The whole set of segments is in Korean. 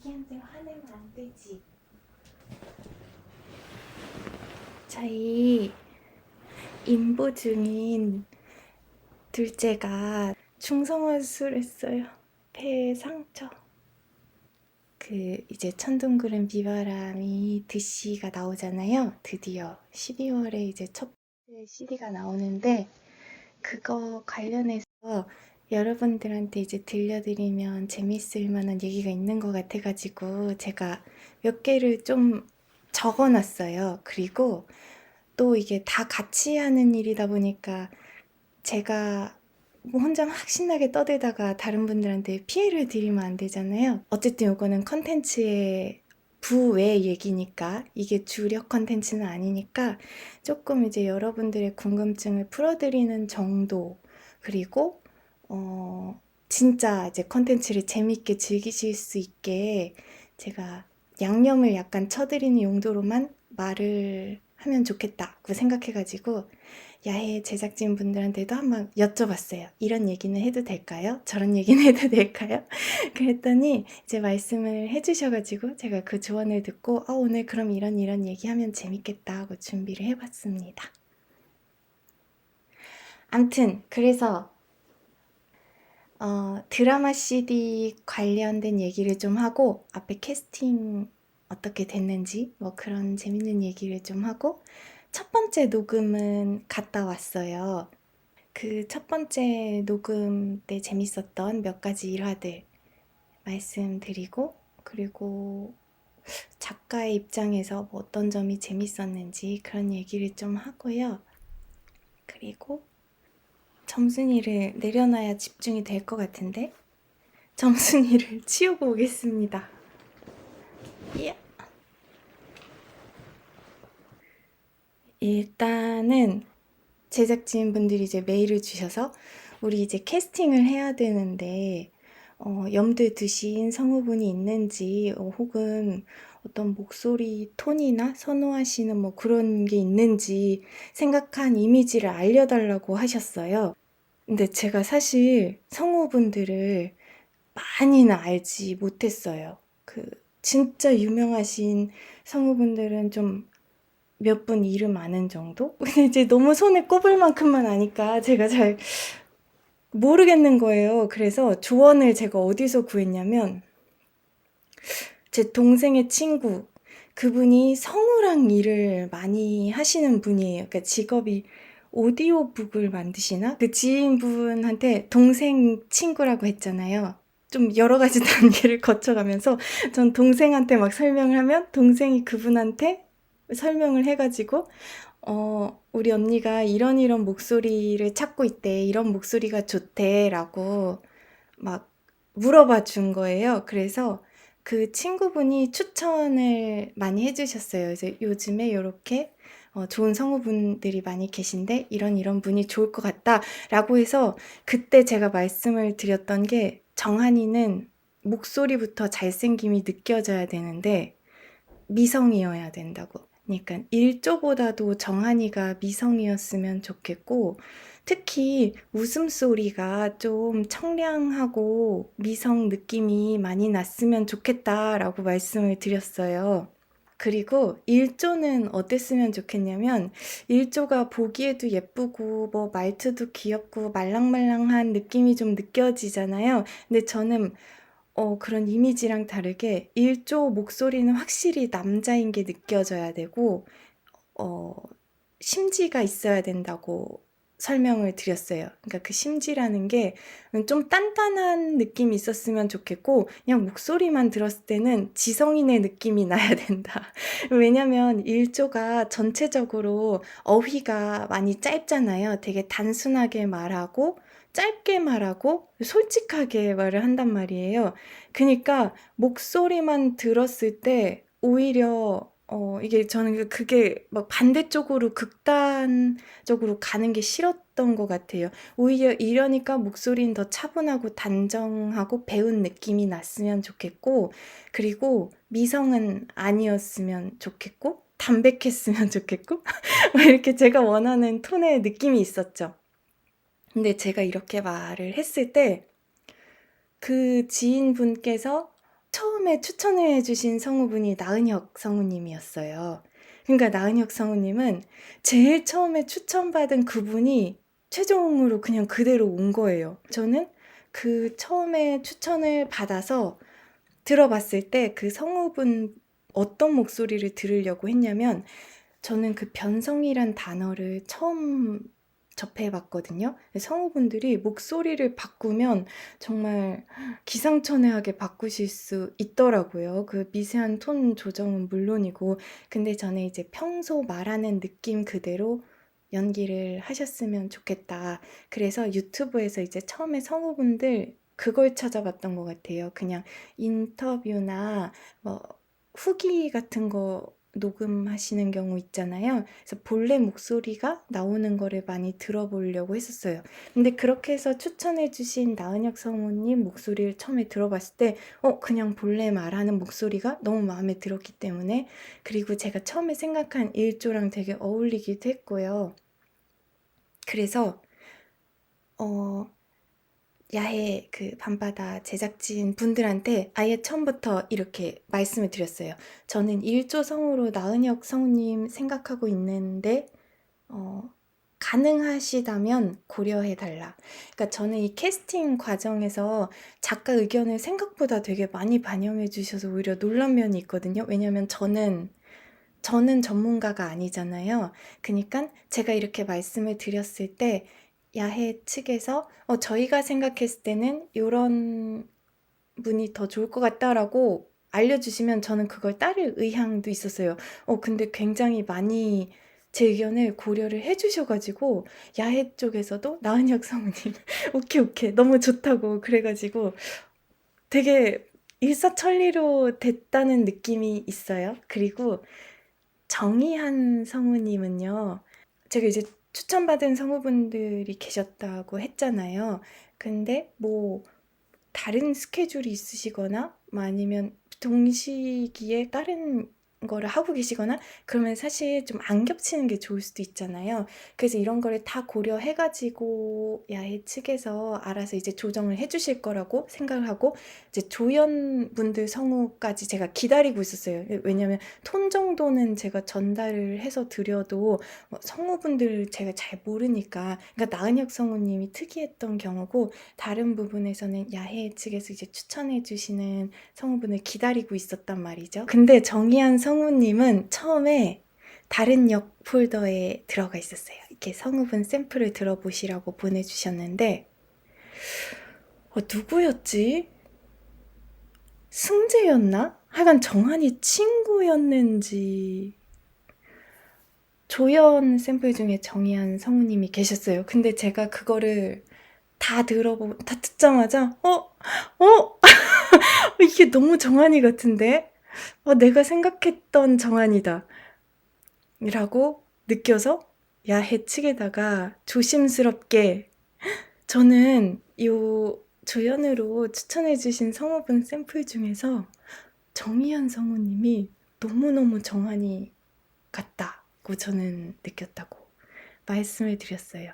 자기한테 화내면 안 되지. 저희 임보 중인 둘째가 중성화수술했어요. 폐 상처. 이제 천둥구름 비바람이 드씨가 나오잖아요. 드디어 12월에 이제 첫 번째 CD가 나오는데 그거 관련해서 여러분들한테 이제 들려드리면 재밌을 만한 얘기가 있는 것 같아가지고 제가 몇 개를 좀 적어놨어요. 그리고 또 이게 다 같이 하는 일이다 보니까 제가 뭐 혼자 막 신나게 떠들다가 다른 분들한테 피해를 드리면 안 되잖아요. 어쨌든 이거는 컨텐츠의 부외 얘기니까 이게 주력 컨텐츠는 아니니까 조금 이제 여러분들의 궁금증을 풀어드리는 정도, 그리고 진짜 이제 컨텐츠를 재밌게 즐기실 수 있게 제가 양념을 약간 쳐드리는 용도로만 말을 하면 좋겠다고 생각해가지고 야해 제작진 분들한테도 한번 여쭤봤어요. 이런 얘기는 해도 될까요? 저런 얘기는 해도 될까요? 그랬더니 이제 말씀을 해주셔가지고 제가 그 조언을 듣고 오늘 그럼 이런 얘기하면 재밌겠다 하고 준비를 해봤습니다. 암튼 그래서 드라마 CD 관련된 얘기를 좀 하고 앞에 캐스팅 어떻게 됐는지 뭐 그런 재밌는 얘기를 좀 하고 첫 번째 녹음은 갔다 왔어요. 그 첫 번째 녹음 때 재밌었던 몇 가지 일화들 말씀드리고, 그리고 작가의 입장에서 뭐 어떤 점이 재밌었는지 그런 얘기를 좀 하고요. 그리고 점순이를 내려놔야 집중이 될 것 같은데 점순이를 치우고 오겠습니다. 예. 일단은 제작진분들이 이제 메일을 주셔서 우리 이제 캐스팅을 해야 되는데 염두에 두신 성우분이 있는지 혹은 어떤 목소리 톤이나 선호하시는 뭐 그런 게 있는지 생각한 이미지를 알려달라고 하셨어요. 근데 제가 사실 성우분들을 많이는 알지 못했어요. 진짜 유명하신 성우분들은 좀 몇 분 이름 아는 정도? 근데 이제 너무 손에 꼽을 만큼만 아니까 제가 잘 모르겠는 거예요. 그래서 조언을 제가 어디서 구했냐면 제 동생의 친구, 그분이 성우랑 일을 많이 하시는 분이에요. 그러니까 직업이 오디오북을 만드시나? 그 지인분한테 동생 친구라고 했잖아요. 좀 여러 가지 단계를 거쳐가면서 전 동생한테 막 설명을 하면 동생이 그분한테 설명을 해가지고 우리 언니가 이런 목소리를 찾고 있대. 이런 목소리가 좋대. 라고 막 물어봐 준 거예요. 그래서 그 친구분이 추천을 많이 해주셨어요. 그래서 요즘에 이렇게 좋은 성우분들이 많이 계신데 이런 분이 좋을 것 같다. 라고 해서 그때 제가 말씀을 드렸던 게 정한이는 목소리부터 잘생김이 느껴져야 되는데 미성이어야 된다고. 그러니까 일조보다도 정한이가 미성이었으면 좋겠고 특히 웃음소리가 좀 청량하고 미성 느낌이 많이 났으면 좋겠다라고 말씀을 드렸어요. 그리고 일조는 어땠으면 좋겠냐면 일조가 보기에도 예쁘고 뭐 말투도 귀엽고 말랑말랑한 느낌이 좀 느껴지잖아요. 근데 저는 그런 이미지랑 다르게 일조 목소리는 확실히 남자인 게 느껴져야 되고 어 심지가 있어야 된다고 설명을 드렸어요. 그러니까 그 심지라는 게 좀 단단한 느낌이 있었으면 좋겠고 그냥 목소리만 들었을 때는 지성인의 느낌이 나야 된다. 왜냐면 일조가 전체적으로 어휘가 많이 짧잖아요. 되게 단순하게 말하고 짧게 말하고 솔직하게 말을 한단 말이에요. 그니까 목소리만 들었을 때 오히려 이게 저는 그게 막 반대쪽으로 극단적으로 가는 게 싫었던 것 같아요. 오히려 이러니까 목소리는 더 차분하고 단정하고 배운 느낌이 났으면 좋겠고, 그리고 미성은 아니었으면 좋겠고, 담백했으면 좋겠고, 이렇게 제가 원하는 톤의 느낌이 있었죠. 근데 제가 이렇게 말을 했을 때 그 지인분께서 처음에 추천해 주신 성우분이 나은혁 성우님이었어요. 그러니까 나은혁 성우님은 제일 처음에 추천받은 그분이 최종으로 그냥 그대로 온 거예요. 저는 그 처음에 추천을 받아서 들어봤을 때 그 성우분 어떤 목소리를 들으려고 했냐면 저는 그 변성이란 단어를 처음 접해봤거든요. 성우분들이 목소리를 바꾸면 정말 기상천외하게 바꾸실 수 있더라고요. 그 미세한 톤 조정은 물론이고, 근데 저는 이제 평소 말하는 느낌 그대로 연기를 하셨으면 좋겠다. 그래서 유튜브에서 이제 처음에 성우분들 그걸 찾아봤던 것 같아요. 그냥 인터뷰나 뭐 후기 같은 거 녹음하시는 경우 있잖아요. 그래서 본래 목소리가 나오는 거를 많이 들어보려고 했었어요. 근데 그렇게 해서 추천해주신 나은혁 성우님 목소리를 처음에 들어봤을 때, 그냥 본래 말하는 목소리가 너무 마음에 들었기 때문에, 그리고 제가 처음에 생각한 일조랑 되게 어울리기도 했고요. 그래서, 야해 그 밤바다 제작진 분들한테 아예 처음부터 이렇게 말씀을 드렸어요. 저는 일조 성우로 나은혁 성우님 생각하고 있는데 가능하시다면 고려해달라. 그러니까 저는 이 캐스팅 과정에서 작가 의견을 생각보다 되게 많이 반영해 주셔서 오히려 놀란 면이 있거든요. 왜냐면 저는 전문가가 아니잖아요. 그러니까 제가 이렇게 말씀을 드렸을 때 야해 측에서 저희가 생각했을 때는 이런 분이 더 좋을 것 같다라고 알려주시면 저는 그걸 따를 의향도 있었어요. 근데 굉장히 많이 제 의견을 고려를 해주셔가지고 야해 쪽에서도 나은혁 성우님 오케이 오케이 너무 좋다고 그래가지고 되게 일사천리로 됐다는 느낌이 있어요. 그리고 정희한 성우님은요, 제가 이제 추천받은 성우분들이 계셨다고 했잖아요. 근데 뭐 다른 스케줄이 있으시거나 뭐 아니면 동시기에 다른 거를 하고 계시거나 그러면 사실 좀 안 겹치는 게 좋을 수도 있잖아요. 그래서 이런 거를 다 고려해가지고 야해 측에서 알아서 이제 조정을 해주실 거라고 생각을 하고 이제 조연분들 성우까지 제가 기다리고 있었어요. 왜냐면 톤 정도는 제가 전달을 해서 드려도 성우분들 제가 잘 모르니까. 그러니까 나은혁 성우님이 특이했던 경우고 다른 부분에서는 야해 측에서 이제 추천해 주시는 성우분을 기다리고 있었단 말이죠. 근데 정희한 성우님은 처음에 다른 역 폴더에 들어가 있었어요. 이렇게 성우분 샘플을 들어보시라고 보내주셨는데 누구였지? 승재였나? 하여간 정한이 친구였는지 조연 샘플 중에 정희한 성우님이 계셨어요. 근데 제가 그거를 다 듣자마자 이게 너무 정한이 같은데? 내가 생각했던 정한이다 라고 느껴서 야해 측에다가 조심스럽게 저는 요 조연으로 추천해주신 성우분 샘플 중에서 정희연 성우님이 너무너무 정한이 같다고 저는 느꼈다고 말씀을 드렸어요.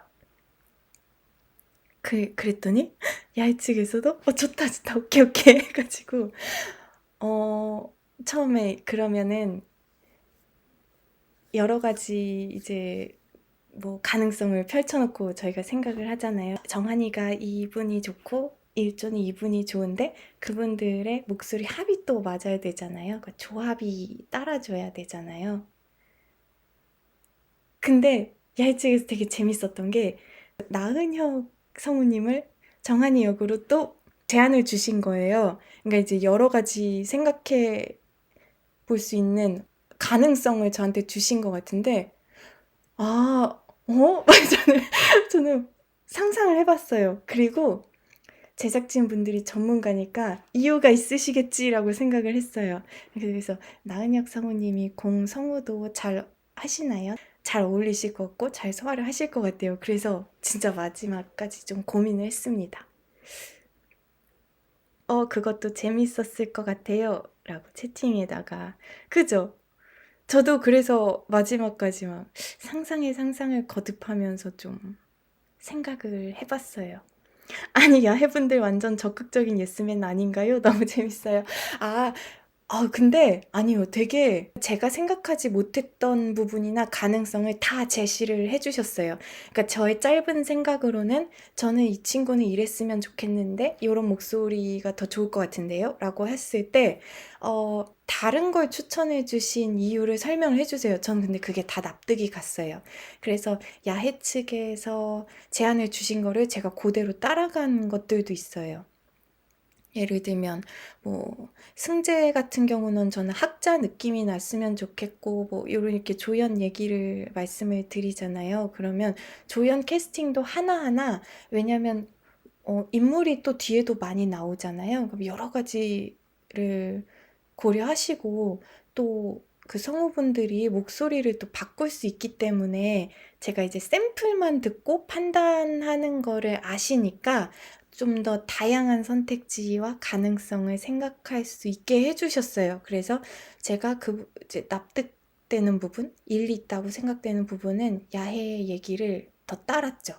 그랬더니 야해 측에서도 좋다 좋다 오케이 오케이 해가지고 처음에 그러면은 여러 가지 이제 뭐 가능성을 펼쳐놓고 저희가 생각을 하잖아요. 정한이가 이분이 좋고 일존이 이분이 좋은데 그분들의 목소리 합이 또 맞아야 되잖아요. 그러니까 조합이 따라줘야 되잖아요. 근데 야해 측에서 되게 재밌었던 게 나은혁 성우님을 정한이 역으로 또 제안을 주신 거예요. 그러니까 이제 여러 가지 생각해 볼 수 있는 가능성을 저한테 주신 것 같은데 저는 상상을 해봤어요. 그리고 제작진분들이 전문가니까 이유가 있으시겠지라고 생각을 했어요. 그래서 나은혁 성우님이 공성우도 잘 하시나요? 잘 어울리실 것 같고 잘 소화를 하실 것 같아요. 그래서 진짜 마지막까지 좀 고민을 했습니다. 그것도 재밌었을 것 같아요. 라고 채팅에다가. 그죠? 저도 그래서 마지막까지 막 상상에 상상을 거듭하면서 좀 생각을 해봤어요. 아니, 야해분들 완전 적극적인 예스맨 아닌가요? 너무 재밌어요. 아, 근데 아니요. 되게 제가 생각하지 못했던 부분이나 가능성을 다 제시를 해주셨어요. 그러니까 저의 짧은 생각으로는 저는 이 친구는 이랬으면 좋겠는데 이런 목소리가 더 좋을 것 같은데요? 라고 했을 때 다른 걸 추천해 주신 이유를 설명을 해주세요. 전 근데 그게 다 납득이 갔어요. 그래서 야해 측에서 제안을 주신 거를 제가 그대로 따라간 것들도 있어요. 예를 들면 뭐 승재 같은 경우는 저는 학자 느낌이 났으면 좋겠고 뭐 요런 이렇게 조연 얘기를 말씀을 드리잖아요. 그러면 조연 캐스팅도 하나하나 왜냐면 인물이 또 뒤에도 많이 나오잖아요. 그럼 여러 가지를 고려하시고 또 그 성우분들이 목소리를 또 바꿀 수 있기 때문에 제가 이제 샘플만 듣고 판단하는 거를 아시니까 좀 더 다양한 선택지와 가능성을 생각할 수 있게 해주셨어요. 그래서 제가 그 이제 납득되는 부분, 일리 있다고 생각되는 부분은 야해 얘기를 더 따랐죠.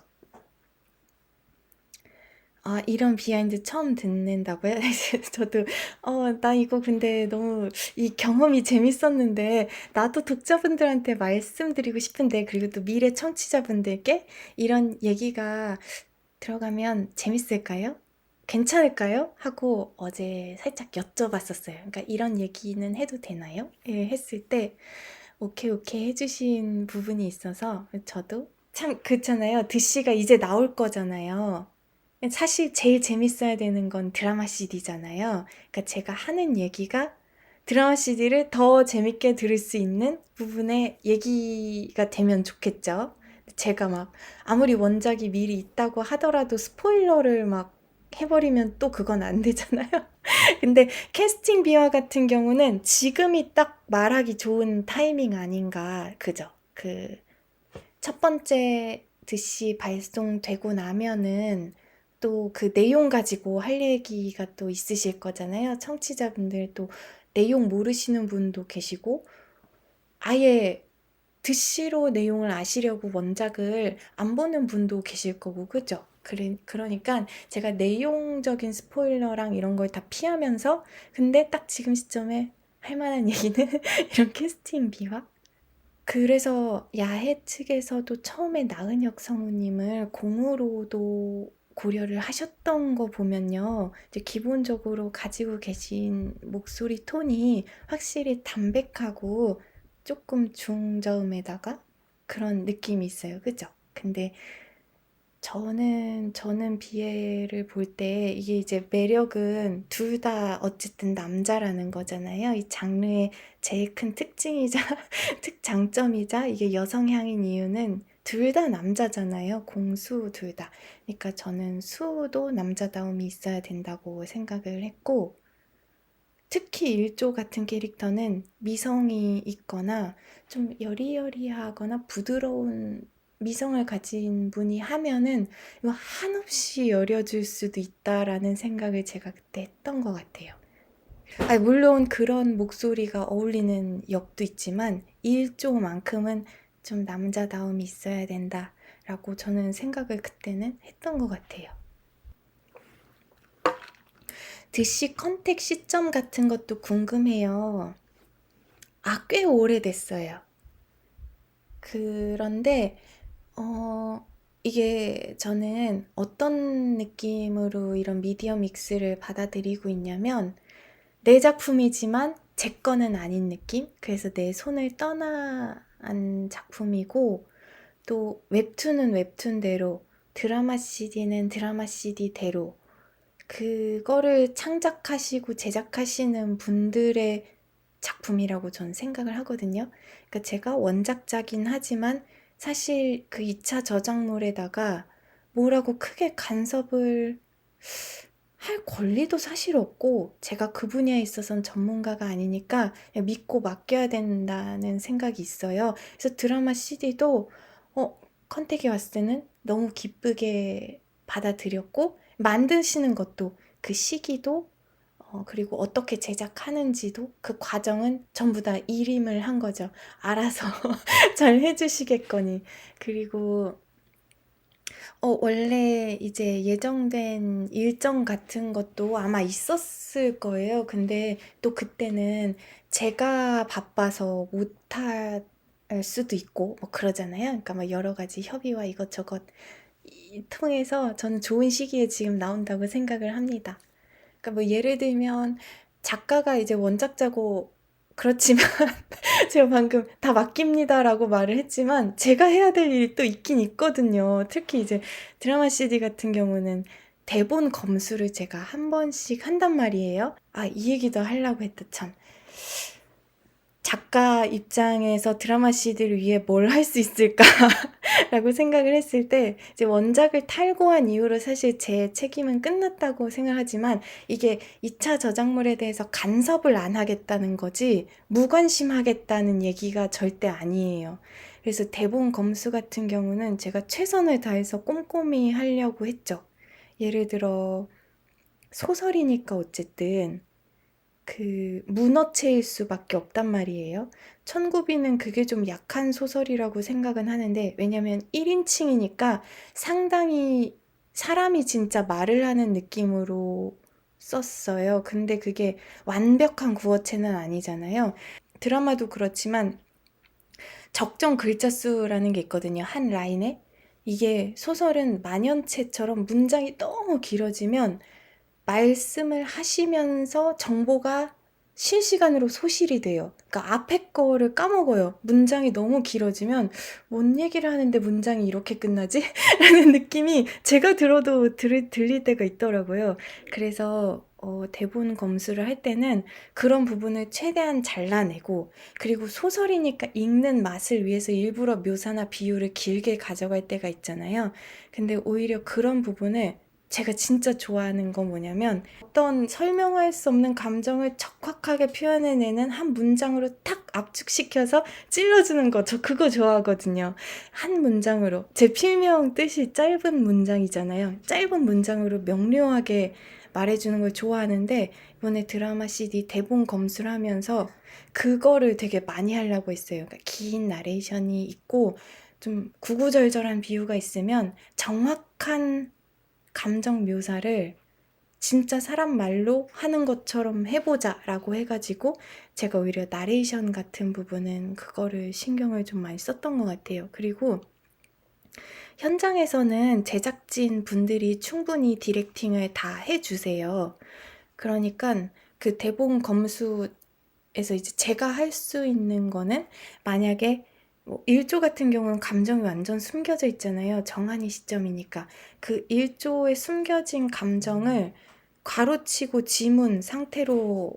아, 이런 비하인드 처음 듣는다고요? 저도, 나 이거 근데 너무 이 경험이 재밌었는데, 나도 독자분들한테 말씀드리고 싶은데, 그리고 또 미래 청취자분들께 이런 얘기가 들어가면 재밌을까요? 괜찮을까요? 하고 어제 살짝 여쭤봤었어요. 그러니까 이런 얘기는 해도 되나요? 예, 했을 때, 오케이, 오케이 해주신 부분이 있어서, 저도 참, 그렇잖아요. 드씨가 이제 나올 거잖아요. 사실 제일 재밌어야 되는 건 드라마 CD잖아요. 그러니까 제가 하는 얘기가 드라마 CD를 더 재밌게 들을 수 있는 부분의 얘기가 되면 좋겠죠. 제가 막 아무리 원작이 미리 있다고 하더라도 스포일러를 막 해버리면 또 그건 안 되잖아요. 근데 캐스팅 비화 같은 경우는 지금이 딱 말하기 좋은 타이밍 아닌가, 그죠? 그 첫 번째 드시 발송되고 나면은 또 그 내용 가지고 할 얘기가 또 있으실 거잖아요. 청취자분들 또 내용 모르시는 분도 계시고 아예 드시로 내용을 아시려고 원작을 안 보는 분도 계실 거고, 그죠? 그러니까 제가 내용적인 스포일러랑 이런 걸 다 피하면서 근데 딱 지금 시점에 할 만한 얘기는 이런 캐스팅 비화? 그래서 야해 측에서도 처음에 나은혁 성우님을 공으로도 고려를 하셨던 거 보면요. 이제 기본적으로 가지고 계신 목소리 톤이 확실히 담백하고 조금 중저음에다가 그런 느낌이 있어요. 그죠? 근데 저는 비애를 볼 때 이게 이제 매력은 둘 다 어쨌든 남자라는 거잖아요. 이 장르의 제일 큰 특징이자 특장점이자 이게 여성향인 이유는 둘 다 남자잖아요. 공수 둘 다. 그러니까 저는 수도 남자다움이 있어야 된다고 생각을 했고 특히 일조 같은 캐릭터는 미성이 있거나 좀 여리여리하거나 부드러운 미성을 가진 분이 하면은 이거 한없이 여려질 수도 있다라는 생각을 제가 그때 했던 것 같아요. 아니, 물론 그런 목소리가 어울리는 역도 있지만 일조만큼은 좀 남자다움이 있어야 된다라고 저는 생각을 그때는 했던 것 같아요. 드시 컨택 시점 같은 것도 궁금해요. 꽤 오래됐어요. 그런데, 이게 저는 어떤 느낌으로 이런 미디어 믹스를 받아들이고 있냐면, 내 작품이지만 제 거는 아닌 느낌? 그래서 내 손을 떠나한 작품이고, 또 웹툰은 웹툰대로, 드라마 CD는 드라마 CD대로, 그거를 창작하시고 제작하시는 분들의 작품이라고 전 생각을 하거든요. 그러니까 제가 원작자긴 하지만 사실 그 2차 저작물에다가 뭐라고 크게 간섭을 할 권리도 사실 없고 제가 그 분야에 있어서는 전문가가 아니니까 그냥 믿고 맡겨야 된다는 생각이 있어요. 그래서 드라마 CD도 컨택이 왔을 때는 너무 기쁘게 받아들였고 만드시는 것도 그 시기도 그리고 어떻게 제작하는지도 그 과정은 전부 다 일임을 한 거죠. 알아서 잘 해주시겠거니. 그리고 원래 이제 예정된 일정 같은 것도 아마 있었을 거예요. 근데 또 그때는 제가 바빠서 못할 수도 있고, 뭐 그러잖아요. 그러니까 막 여러 가지 협의와 이것저것 통해서 저는 좋은 시기에 지금 나온다고 생각을 합니다. 그러니까 뭐 예를 들면 작가가 이제 원작자고 그렇지만 제가 방금 다 맡깁니다라고 말을 했지만 제가 해야 될 일이 또 있긴 있거든요. 특히 이제 드라마 CD 같은 경우는 대본 검수를 제가 한 번씩 한단 말이에요. 아, 이 얘기도 하려고 했다, 참. 작가 입장에서 드라마 CD를 위해 뭘 할 수 있을까라고 생각을 했을 때 이제 원작을 탈고한 이후로 사실 제 책임은 끝났다고 생각하지만 이게 2차 저작물에 대해서 간섭을 안 하겠다는 거지 무관심하겠다는 얘기가 절대 아니에요. 그래서 대본 검수 같은 경우는 제가 최선을 다해서 꼼꼼히 하려고 했죠. 예를 들어 소설이니까 어쨌든 문어체일 수밖에 없단 말이에요. 천구비는 그게 좀 약한 소설이라고 생각은 하는데, 왜냐면 1인칭이니까 상당히 사람이 진짜 말을 하는 느낌으로 썼어요. 근데 그게 완벽한 구어체는 아니잖아요. 드라마도 그렇지만 적정 글자 수라는 게 있거든요. 한 라인에. 이게 소설은 만연체처럼 문장이 너무 길어지면 말씀을 하시면서 정보가 실시간으로 소실이 돼요. 그러니까 앞에 거를 까먹어요. 문장이 너무 길어지면 뭔 얘기를 하는데 문장이 이렇게 끝나지? 라는 느낌이 제가 들어도 들릴 때가 있더라고요. 그래서 대본 검수를 할 때는 그런 부분을 최대한 잘라내고, 그리고 소설이니까 읽는 맛을 위해서 일부러 묘사나 비유를 길게 가져갈 때가 있잖아요. 근데 오히려 그런 부분을 제가 진짜 좋아하는 건 뭐냐면 어떤 설명할 수 없는 감정을 척박하게 표현해내는 한 문장으로 탁 압축시켜서 찔러주는 거. 저 그거 좋아하거든요. 한 문장으로. 제 필명 뜻이 짧은 문장이잖아요. 짧은 문장으로 명료하게 말해주는 걸 좋아하는데 이번에 드라마 CD 대본 검수를 하면서 그거를 되게 많이 하려고 했어요. 그러니까 긴 나레이션이 있고 좀 구구절절한 비유가 있으면 정확한 감정 묘사를 진짜 사람 말로 하는 것처럼 해보자 라고 해가지고 제가 오히려 나레이션 같은 부분은 그거를 신경을 좀 많이 썼던 것 같아요. 그리고 현장에서는 제작진 분들이 충분히 디렉팅을 다 해주세요. 그러니까 그 대본 검수에서 이제 제가 할 수 있는 거는, 만약에 뭐 1조 같은 경우는 감정이 완전 숨겨져 있잖아요. 정한이 시점이니까. 그 1조에 숨겨진 감정을 괄호치고 지문 상태로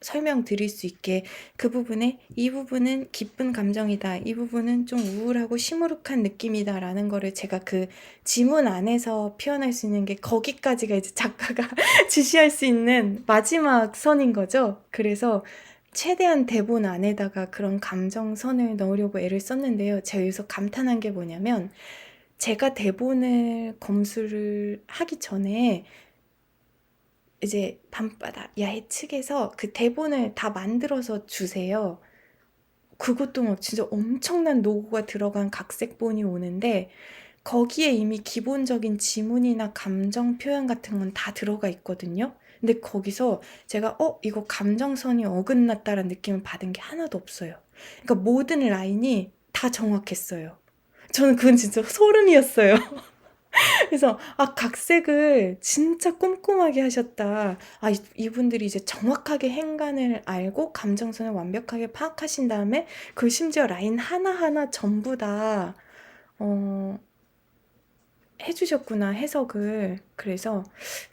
설명드릴 수 있게, 그 부분에 이 부분은 기쁜 감정이다, 이 부분은 좀 우울하고 시무룩한 느낌이다 라는 거를 제가 그 지문 안에서 표현할 수 있는 게 거기까지가 이제 작가가 지시할 수 있는 마지막 선인 거죠. 그래서 최대한 대본 안에다가 그런 감정선을 넣으려고 애를 썼는데요. 제가 여기서 감탄한 게 뭐냐면, 제가 대본을 검수를 하기 전에 이제 밤바다 야해 측에서 그 대본을 다 만들어서 주세요. 그것도 막 진짜 엄청난 노고가 들어간 각색본이 오는데 거기에 이미 기본적인 지문이나 감정 표현 같은 건 다 들어가 있거든요. 근데 거기서 제가 이거 감정선이 어긋났다라는 느낌을 받은 게 하나도 없어요. 그러니까 모든 라인이 다 정확했어요. 저는 그건 진짜 소름이었어요. 그래서 각색을 진짜 꼼꼼하게 하셨다. 이분들이 이제 정확하게 행간을 알고 감정선을 완벽하게 파악하신 다음에 그 심지어 라인 하나하나 전부 다 어, 해주셨구나, 해석을. 그래서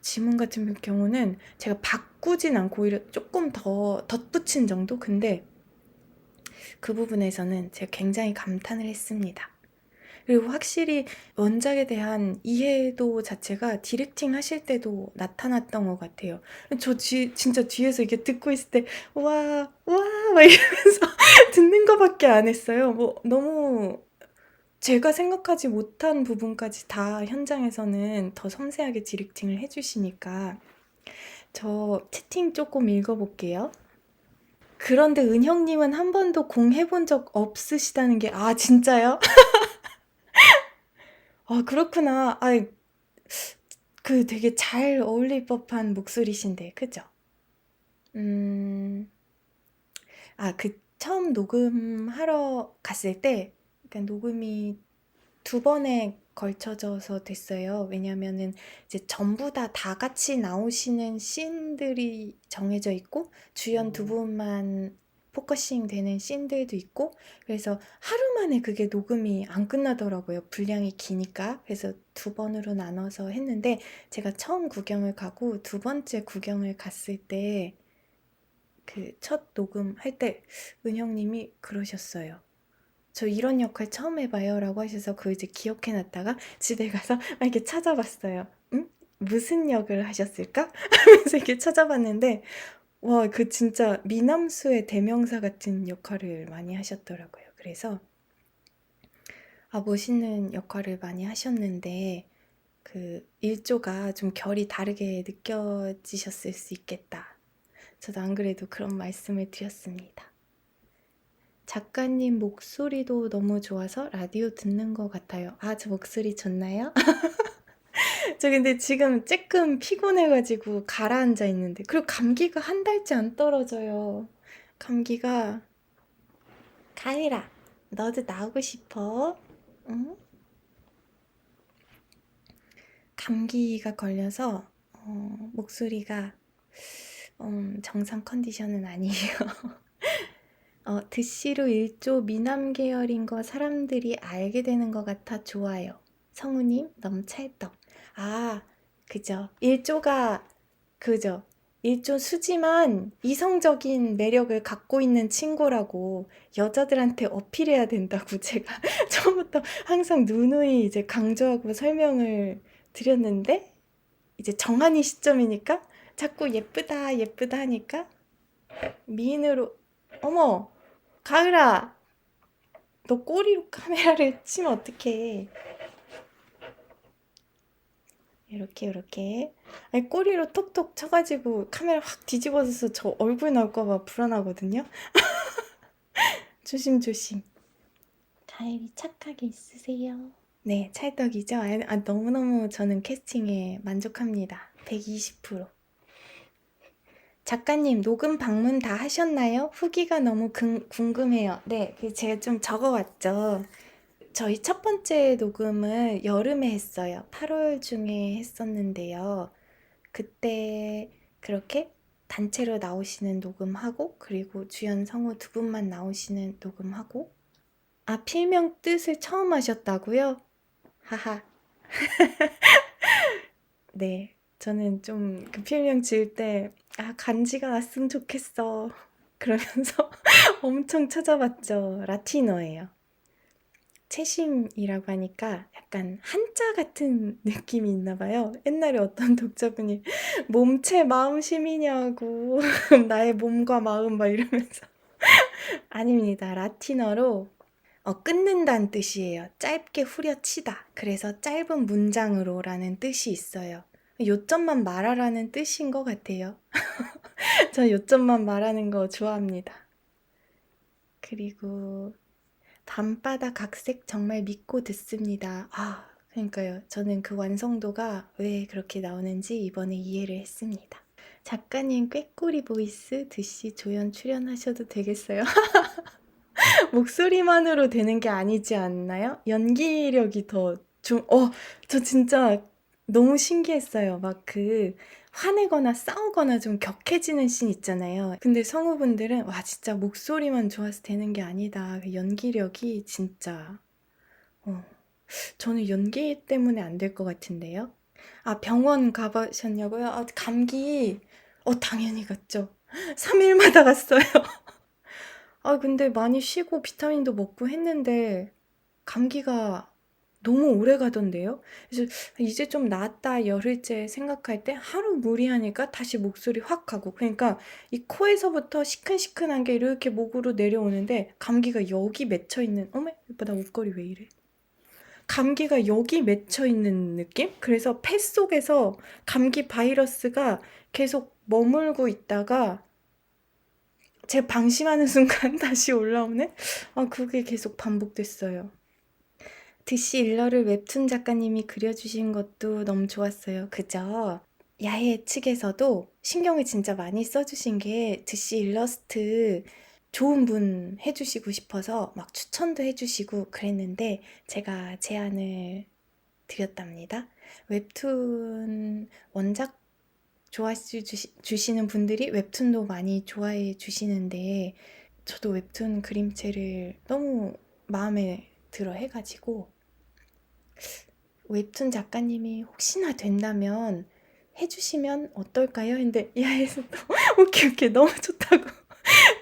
지문 같은 경우는 제가 바꾸진 않고 오히려 조금 더 덧붙인 정도? 근데 그 부분에서는 제가 굉장히 감탄을 했습니다. 그리고 확실히 원작에 대한 이해도 자체가 디렉팅 하실 때도 나타났던 것 같아요. 진짜 뒤에서 이게 듣고 있을 때, 와, 와, 막 이러면서 듣는 것밖에 안 했어요. 뭐, 너무 제가 생각하지 못한 부분까지 다 현장에서는 더 섬세하게 디렉팅을 해주시니까. 저 채팅 조금 읽어볼게요. 그런데 은형님은 한 번도 공 해본 적 없으시다는 게, 진짜요? 아, 그렇구나. 아, 그 되게 잘 어울릴 법한 목소리신데, 그죠? 음, 그 처음 녹음하러 갔을 때, 그러니까 녹음이 두 번에 걸쳐져서 됐어요. 왜냐면은 이제 전부 다 같이 나오시는 씬들이 정해져 있고, 주연 두 분만 포커싱 되는 씬들도 있고, 그래서 하루 만에 그게 녹음이 안 끝나더라고요. 분량이 기니까. 그래서 두 번으로 나눠서 했는데, 제가 처음 구경을 가고 두 번째 구경을 갔을 때, 그 첫 녹음할 때 은영님이 그러셨어요. 저 이런 역할 처음 해봐요 라고 하셔서 그걸 이제 기억해놨다가 집에 가서 막 이렇게 찾아봤어요. 응? 무슨 역을 하셨을까? 하면서 이렇게 찾아봤는데, 와, 그 진짜 미남수의 대명사 같은 역할을 많이 하셨더라고요. 그래서, 멋있는 역할을 많이 하셨는데, 그 일조가 좀 결이 다르게 느껴지셨을 수 있겠다. 저도 안 그래도 그런 말씀을 드렸습니다. 작가님 목소리도 너무 좋아서 라디오 듣는 것 같아요. 아, 저 목소리 좋나요? 저 근데 지금 조금 피곤해가지고 가라앉아 있는데. 그리고 감기가 한 달째 안 떨어져요. 감기가. 가을아, 너도 나오고 싶어? 응? 감기가 걸려서 목소리가 정상 컨디션은 아니에요. 드씨로 일조 미남 계열인 거 사람들이 알게 되는 것 같아 좋아요. 성우님, 너무 찰떡. 아, 그죠. 일조가, 그죠. 일조 수지만 이성적인 매력을 갖고 있는 친구라고 여자들한테 어필해야 된다고 제가 처음부터 항상 누누이 이제 강조하고 설명을 드렸는데, 이제 정한이 시점이니까 자꾸 예쁘다, 예쁘다 하니까 미인으로, 어머! 가을아, 너 꼬리로 카메라를 치면 어떡해. 이렇게, 이렇게. 아니, 꼬리로 톡톡 쳐가지고 카메라 확 뒤집어져서 저 얼굴 나올까봐 불안하거든요. 조심조심. 가을이 착하게 있으세요. 네, 찰떡이죠? 너무너무 저는 캐스팅에 만족합니다. 120%. 작가님, 녹음 방문 다 하셨나요? 후기가 너무 궁금해요. 네, 제가 좀 적어왔죠. 저희 첫 번째 녹음을 여름에 했어요. 8월 중에 했었는데요. 그때 그렇게 단체로 나오시는 녹음하고, 그리고 주연 성우 두 분만 나오시는 녹음하고. 아, 필명 뜻을 처음 하셨다고요? 하하. 네. 저는 좀 그 필명 지을 때, 간지가 났으면 좋겠어. 그러면서 엄청 찾아봤죠. 라틴어예요. 채심이라고 하니까 약간 한자 같은 느낌이 있나 봐요. 옛날에 어떤 독자분이 몸체 마음심이냐고 나의 몸과 마음 막 이러면서 아닙니다. 라틴어로 끊는다는 뜻이에요. 짧게 후려치다. 그래서 짧은 문장으로라는 뜻이 있어요. 요점만 말하라는 뜻인 것 같아요. 저 요점만 말하는 거 좋아합니다. 그리고 밤바다 각색 정말 믿고 듣습니다. 그러니까요. 저는 그 완성도가 왜 그렇게 나오는지 이번에 이해를 했습니다. 작가님 꾀꼬리 보이스 드씨 조연 출연하셔도 되겠어요? 목소리만으로 되는 게 아니지 않나요? 연기력이 더 좀, 저 진짜 너무 신기했어요. 막 화내거나 싸우거나 좀 격해지는 씬 있잖아요. 근데 성우분들은, 와, 진짜 목소리만 좋아서 되는 게 아니다. 그 연기력이 진짜, 어, 저는 연기 때문에 안 될 것 같은데요? 병원 가보셨냐고요? 감기, 당연히 갔죠. 3일마다 갔어요. 근데 많이 쉬고 비타민도 먹고 했는데 감기가 너무 오래 가던데요? 그래서 이제 좀 나았다 열흘째 생각할 때 하루 무리하니까 다시 목소리 확 가고, 그러니까 이 코에서부터 시큰시큰한 게 이렇게 목으로 내려오는데 감기가 여기 맺혀 있는, 어머, 오빠 나 목걸이 왜 이래? 감기가 여기 맺혀 있는 느낌? 그래서 폐 속에서 감기 바이러스가 계속 머물고 있다가 제 방심하는 순간 다시 올라오는? 그게 계속 반복됐어요. 드시 일러를 웹툰 작가님이 그려주신 것도 너무 좋았어요. 그죠? 야해 측에서도 신경을 진짜 많이 써주신 게 드시 일러스트 좋은 분 해주시고 싶어서 막 추천도 해주시고 그랬는데 제가 제안을 드렸답니다. 웹툰 원작 좋아해 주시는 분들이 웹툰도 많이 좋아해 주시는데 저도 웹툰 그림체를 너무 마음에 들어 해가지고 웹툰 작가님이 혹시나 된다면 해주시면 어떨까요? 근데 야에서 또 오케이 오케이 너무 좋다고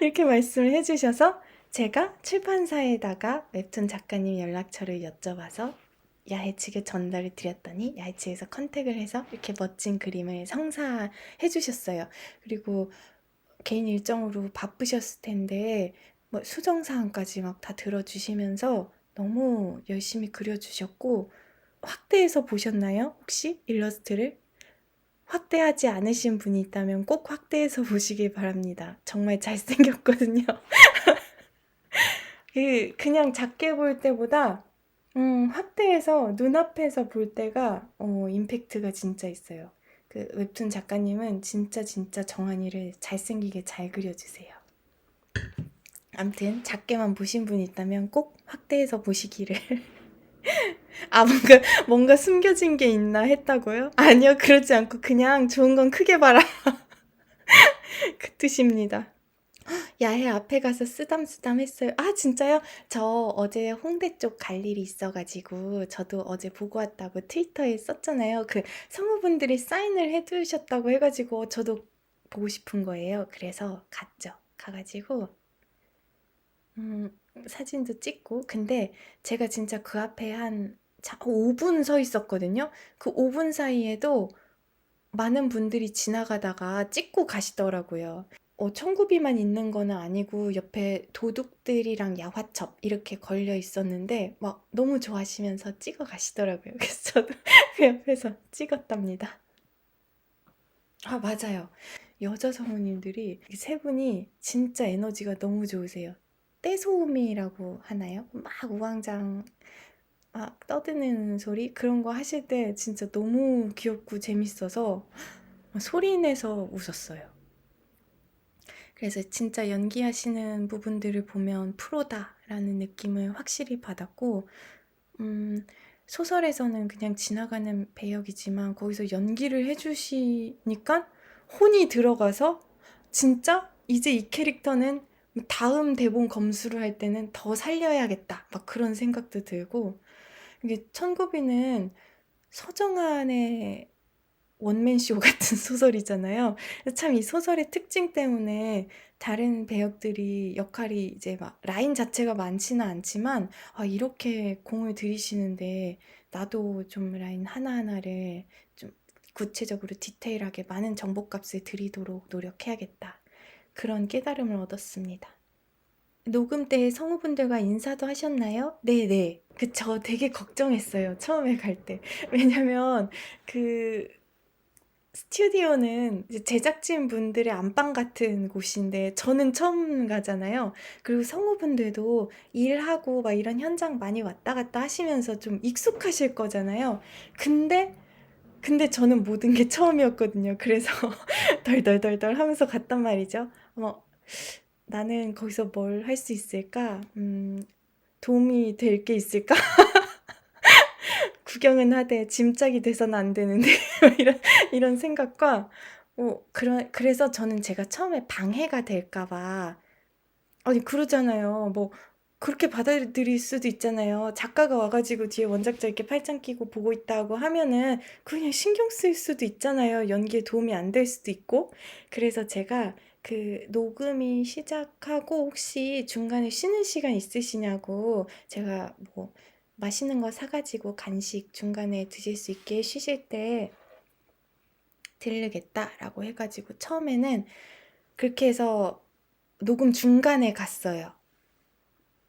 이렇게 말씀을 해주셔서 제가 출판사에다가 웹툰 작가님 연락처를 여쭤봐서 야해 측에 전달을 드렸더니 야해 측에서 컨택을 해서 이렇게 멋진 그림을 성사해 주셨어요. 그리고 개인 일정으로 바쁘셨을 텐데 뭐 수정사항까지 막 다 들어주시면서 너무 열심히 그려주셨고 확대해서 보셨나요? 혹시 일러스트를? 확대하지 않으신 분이 있다면 꼭 확대해서 보시길 바랍니다. 정말 잘생겼거든요. 그냥 작게 볼 때보다 확대해서 눈앞에서 볼 때가 임팩트가 진짜 있어요. 그 웹툰 작가님은 진짜 진짜 정한이를 잘생기게 잘 그려주세요. 암튼 작게만 보신 분이 있다면 꼭 확대해서 보시기를. 아, 뭔가 숨겨진 게 있나 했다고요? 아니요, 그러지 않고 그냥 좋은 건 크게 봐라. 그 뜻입니다. 야해 앞에 가서 쓰담쓰담 했어요. 아, 진짜요? 저 어제 홍대 쪽 갈 일이 있어가지고 저도 어제 보고 왔다고 트위터에 썼잖아요. 그 성우분들이 사인을 해두셨다고 해가지고 저도 보고 싶은 거예요. 그래서 갔죠. 가가지고 사진도 찍고 근데 제가 진짜 그 앞에 한 5분 서 있었거든요. 그 5분 사이에도 많은 분들이 지나가다가 찍고 가시더라고요. 청구비만 있는 거는 아니고 옆에 도둑들이랑 야화첩 이렇게 걸려 있었는데 막 너무 좋아하시면서 찍어 가시더라고요. 그래서 저도 그 옆에서 찍었답니다. 아, 맞아요. 여자 성우님들이 세 분이 진짜 에너지가 너무 좋으세요. 떼소음이라고 하나요? 막 우왕좌왕 막 떠드는 소리 그런 거 하실 때 진짜 너무 귀엽고 재밌어서 소리 내서 웃었어요. 그래서 진짜 연기하시는 부분들을 보면 프로다라는 느낌을 확실히 받았고, 소설에서는 그냥 지나가는 배역이지만 거기서 연기를 해주시니까 혼이 들어가서 진짜 이제 이 캐릭터는 다음 대본 검수를 할 때는 더 살려야겠다. 막 그런 생각도 들고, 이게 천고비는 서정환의 원맨쇼 같은 소설이잖아요. 참 이 소설의 특징 때문에 다른 배역들이 역할이 이제 막 라인 자체가 많지는 않지만 이렇게 공을 들이시는데 나도 좀 라인 하나하나를 좀 구체적으로 디테일하게 많은 정보값을 들이도록 노력해야겠다. 그런 깨달음을 얻었습니다. 녹음 때 성우분들과 인사도 하셨나요? 네네. 저 되게 걱정했어요. 처음에 갈 때. 왜냐면 그 스튜디오는 이제 제작진 분들의 안방 같은 곳인데 저는 처음 가잖아요. 그리고 성우분들도 일하고 막 이런 현장 많이 왔다 갔다 하시면서 좀 익숙하실 거잖아요. 근데 저는 모든 게 처음이었거든요. 그래서 덜덜덜덜 하면서 갔단 말이죠. 나는 거기서 뭘 할 수 있을까? 도움이 될 게 있을까? 구경은 하되 짐짝이 돼서는 안 되는데 이런 생각과 그래서 저는 제가 처음에 방해가 될까 봐 아니 그러잖아요. 뭐 그렇게 받아들일 수도 있잖아요. 작가가 와가지고 뒤에 원작자 이렇게 팔짱 끼고 보고 있다고 하면은 그냥 신경 쓸 수도 있잖아요. 연기에 도움이 안 될 수도 있고. 그래서 제가 그 녹음이 시작하고 혹시 중간에 쉬는 시간 있으시냐고 제가 뭐 맛있는 거 사가지고 간식 중간에 드실 수 있게 쉬실 때 들르겠다라고 해가지고 처음에는 그렇게 해서 녹음 중간에 갔어요.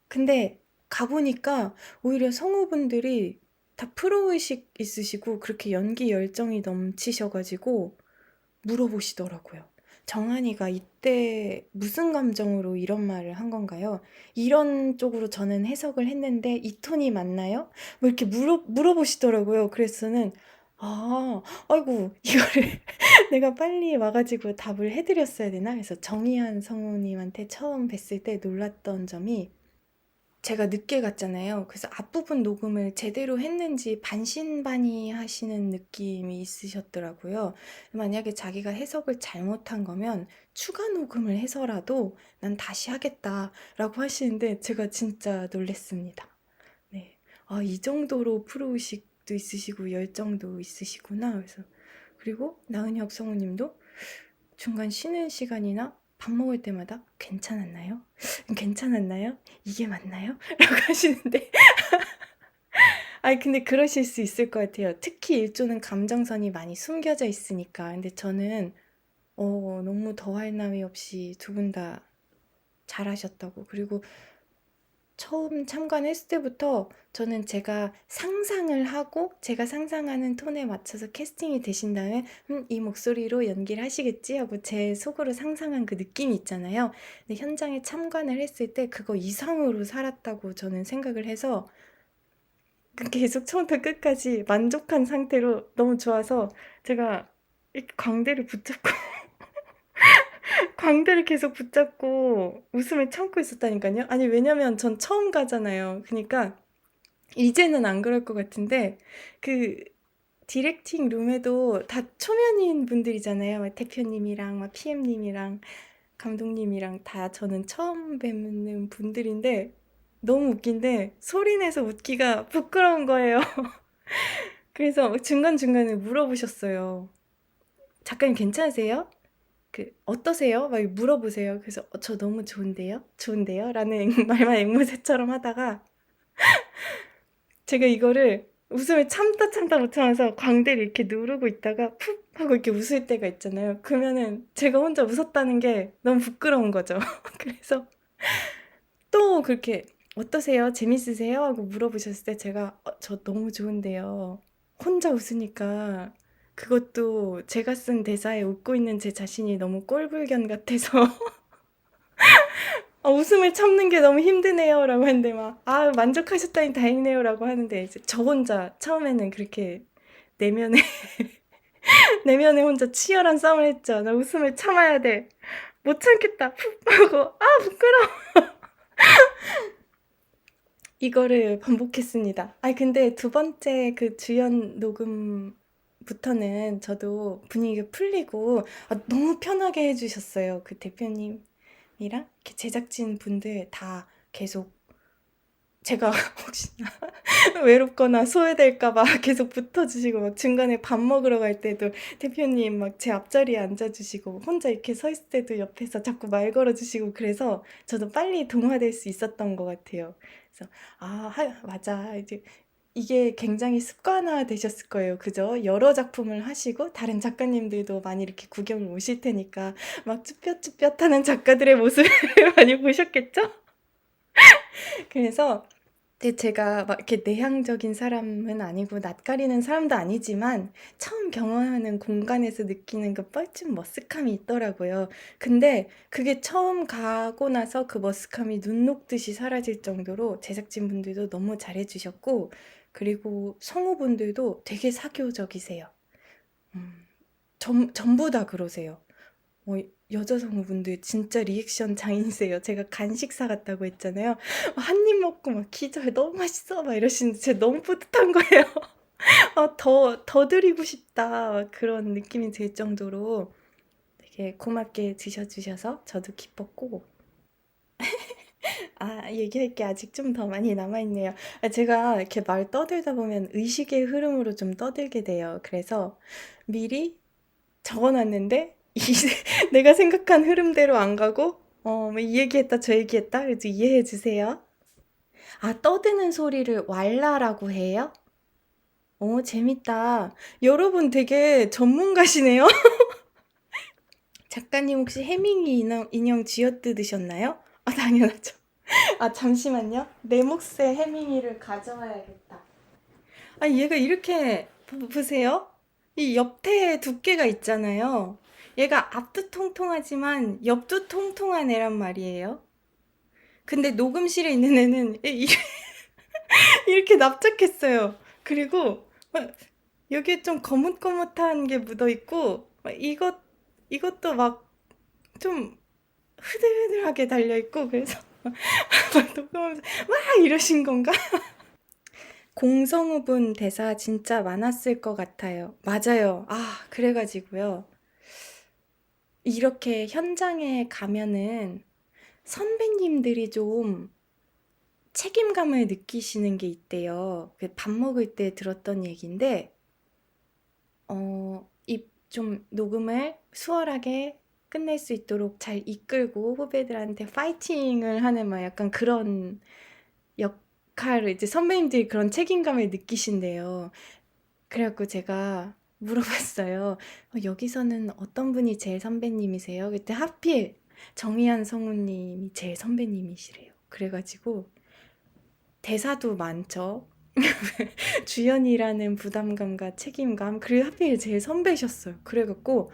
근데 가보니까 오히려 성우분들이 다 프로의식 있으시고 그렇게 연기 열정이 넘치셔가지고 물어보시더라고요. 정한이가 이때 무슨 감정으로 이런 말을 한 건가요? 이런 쪽으로 저는 해석을 했는데 이 톤이 맞나요? 뭐 이렇게 물어보시더라고요. 그래서 저는 아이고 이거를 내가 빨리 와가지고 답을 해드렸어야 되나? 그래서 정희한 성우님한테 처음 뵀을 때 놀랐던 점이 제가 늦게 갔잖아요. 그래서 앞부분 녹음을 제대로 했는지 반신반의하시는 느낌이 있으셨더라고요. 만약에 자기가 해석을 잘못한 거면 추가 녹음을 해서라도 난 다시 하겠다라고 하시는데 제가 진짜 놀랬습니다. 네. 이 정도로 프로의식도 있으시고 열정도 있으시구나. 그래서 그리고 나은혁 성우님도 중간 쉬는 시간이나 밥 먹을 때마다 괜찮았나요? 괜찮았나요? 이게 맞나요? 라고 하시는데 아니 근데 그러실 수 있을 것 같아요. 특히 일조는 감정선이 많이 숨겨져 있으니까. 근데 저는 너무 더할 나위 없이 두 분 다 잘하셨다고. 그리고 처음 참관했을 때부터 저는 제가 상상을 하고 제가 상상하는 톤에 맞춰서 캐스팅이 되신 다음에 이 목소리로 연기를 하시겠지 하고 제 속으로 상상한 그 느낌이 있잖아요. 근데 현장에 참관을 했을 때 그거 이상으로 살았다고 저는 생각을 해서 계속 처음부터 끝까지 만족한 상태로 너무 좋아서 제가 이렇게 광대를 붙잡고 광대를 계속 붙잡고 웃음을 참고 있었다니까요. 아니 왜냐면 전 처음 가잖아요. 그러니까 이제는 안 그럴 것 같은데 그 디렉팅 룸에도 다 초면인 분들이잖아요. 막 대표님이랑 막 PM님이랑 감독님이랑 다 저는 처음 뵙는 분들인데 너무 웃긴데 소리 내서 웃기가 부끄러운 거예요. 그래서 중간중간에 물어보셨어요. 작가님 괜찮으세요? 어떠세요? 막 물어보세요. 그래서 저 너무 좋은데요? 좋은데요? 라는 말만 앵무새처럼 하다가 제가 이거를 웃음을 참다 못 참아서 광대를 이렇게 누르고 있다가 푹 하고 이렇게 웃을 때가 있잖아요. 그러면은 제가 혼자 웃었다는 게 너무 부끄러운 거죠. 그래서 또 그렇게 어떠세요? 재밌으세요? 하고 물어보셨을 때 제가 저 너무 좋은데요. 혼자 웃으니까 그것도 제가 쓴 대사에 웃고 있는 제 자신이 너무 꼴불견 같아서 웃음을 참는 게 너무 힘드네요. 라고 하는데 만족하셨다니 다행이네요. 라고 하는데 이제 저 혼자 처음에는 그렇게 내면에, 내면에 혼자 치열한 싸움을 했죠. 나 웃음을 참아야 돼. 못 참겠다. 푹 하고, 부끄러워. 이거를 반복했습니다. 근데 두 번째 그 주연 녹음부터는 저도 분위기가 풀리고 너무 편하게 해주셨어요. 그 대표님이랑 이렇게 제작진 분들 다 계속 제가 혹시나 외롭거나 소외될까 봐 계속 붙어주시고 막 중간에 밥 먹으러 갈 때도 대표님 막 제 앞자리에 앉아주시고 혼자 이렇게 서 있을 때도 옆에서 자꾸 말 걸어주시고 그래서 저도 빨리 동화될 수 있었던 것 같아요. 그래서 맞아 이제 이게 굉장히 습관화 되셨을 거예요. 그죠? 여러 작품을 하시고 다른 작가님들도 많이 이렇게 구경 오실 테니까 막 쭈뼛쭈뼛하는 작가들의 모습을 많이 보셨겠죠? 그래서 근데 제가 막 이렇게 내향적인 사람은 아니고 낯가리는 사람도 아니지만 처음 경험하는 공간에서 느끼는 그 뻘쭘 머쓱함이 있더라고요. 근데 그게 처음 가고 나서 그 머쓱함이 눈 녹듯이 사라질 정도로 제작진분들도 너무 잘해주셨고 그리고 성우분들도 되게 사교적이세요. 음, 전부 다 그러세요. 어, 여자 성우분들 진짜 리액션 장인이세요. 제가 간식 사갔다고 했잖아요. 한 입 먹고 막 기절 너무 맛있어 막 이러시는데 제가 너무 뿌듯한 거예요. 더 드리고 싶다. 막 그런 느낌이 들 정도로 되게 고맙게 드셔주셔서 저도 기뻤고 얘기할 게 아직 좀 더 많이 남아있네요. 제가 이렇게 말 떠들다 보면 의식의 흐름으로 좀 떠들게 돼요. 그래서 미리 적어놨는데 내가 생각한 흐름대로 안 가고 뭐이 얘기했다 저 얘기했다 그래도 이해해 주세요. 떠드는 소리를 왈라라고 해요? 재밌다. 여러분 되게 전문가시네요. 작가님 혹시 해밍이 인형 쥐어뜯으셨나요? 당연하죠. 잠시만요. 내 몫의 해밍이를 가져와야겠다. 얘가 이렇게 보세요. 이 옆에 두께가 있잖아요. 얘가 앞도 통통하지만 옆도 통통한 애란 말이에요. 근데 녹음실에 있는 애는 이렇게 납작했어요. 그리고 막 여기에 좀 거뭇거뭇한 게 묻어 있고, 막 이것도 막 좀 흐들흐들하게 달려 있고, 그래서 막 녹음하면서 막 이러신 건가? 공성우분 대사 진짜 많았을 것 같아요. 맞아요. 아, 그래가지고요. 이렇게 현장에 가면은 선배님들이 좀 책임감을 느끼시는 게 있대요. 그 밥 먹을 때 들었던 얘기인데, 이 좀 녹음을 수월하게 끝낼 수 있도록 잘 이끌고 후배들한테 파이팅을 하는 막 약간 그런 역할을 이제 선배님들이 그런 책임감을 느끼신대요. 그래갖고 제가 물어봤어요. 여기서는 어떤 분이 제일 선배님이세요? 그때 하필 정의한 성우님이 제일 선배님이시래요. 그래가지고 대사도 많죠. 주연이라는 부담감과 책임감, 그리고 하필 제일 선배셨어요. 그래갖고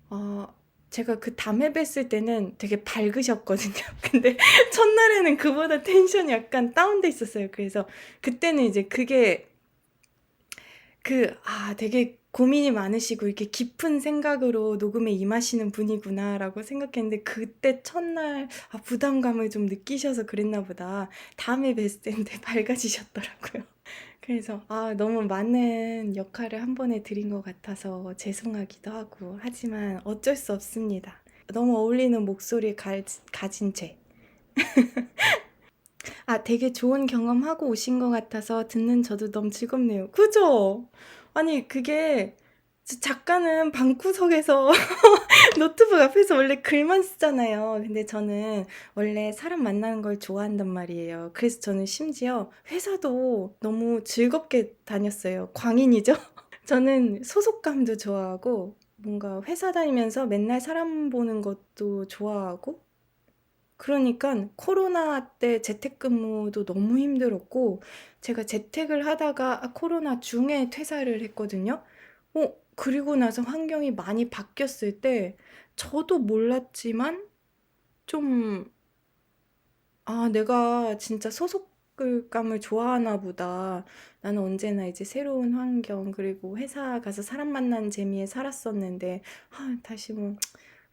어, 제가 그 다음에 뵀을 때는 되게 밝으셨거든요. 근데 첫날에는 그보다 텐션이 약간 다운돼 있었어요. 그래서 그때는 이제 그게 되게 고민이 많으시고 이렇게 깊은 생각으로 녹음에 임하시는 분이구나라고 생각했는데 그때 첫날 부담감을 좀 느끼셔서 그랬나 보다. 다음에 뵀을 때인데 밝아지셨더라고요. 그래서 너무 많은 역할을 한 번에 드린 것 같아서 죄송하기도 하고 하지만 어쩔 수 없습니다. 너무 어울리는 목소리 가진 채. 되게 좋은 경험하고 오신 것 같아서 듣는 저도 너무 즐겁네요. 그죠? 아니, 그게 작가는 방구석에서 노트북 앞에서 원래 글만 쓰잖아요. 근데 저는 원래 사람 만나는 걸 좋아한단 말이에요. 그래서 저는 심지어 회사도 너무 즐겁게 다녔어요. 광인이죠? 저는 소속감도 좋아하고, 뭔가 회사 다니면서 맨날 사람 보는 것도 좋아하고, 그러니까 코로나 때 재택근무도 너무 힘들었고, 제가 재택을 하다가 코로나 중에 퇴사를 했거든요. 그리고 나서 환경이 많이 바뀌었을 때, 저도 몰랐지만, 좀, 내가 진짜 소속감을 좋아하나 보다. 나는 언제나 이제 새로운 환경, 그리고 회사 가서 사람 만나는 재미에 살았었는데, 다시 뭐,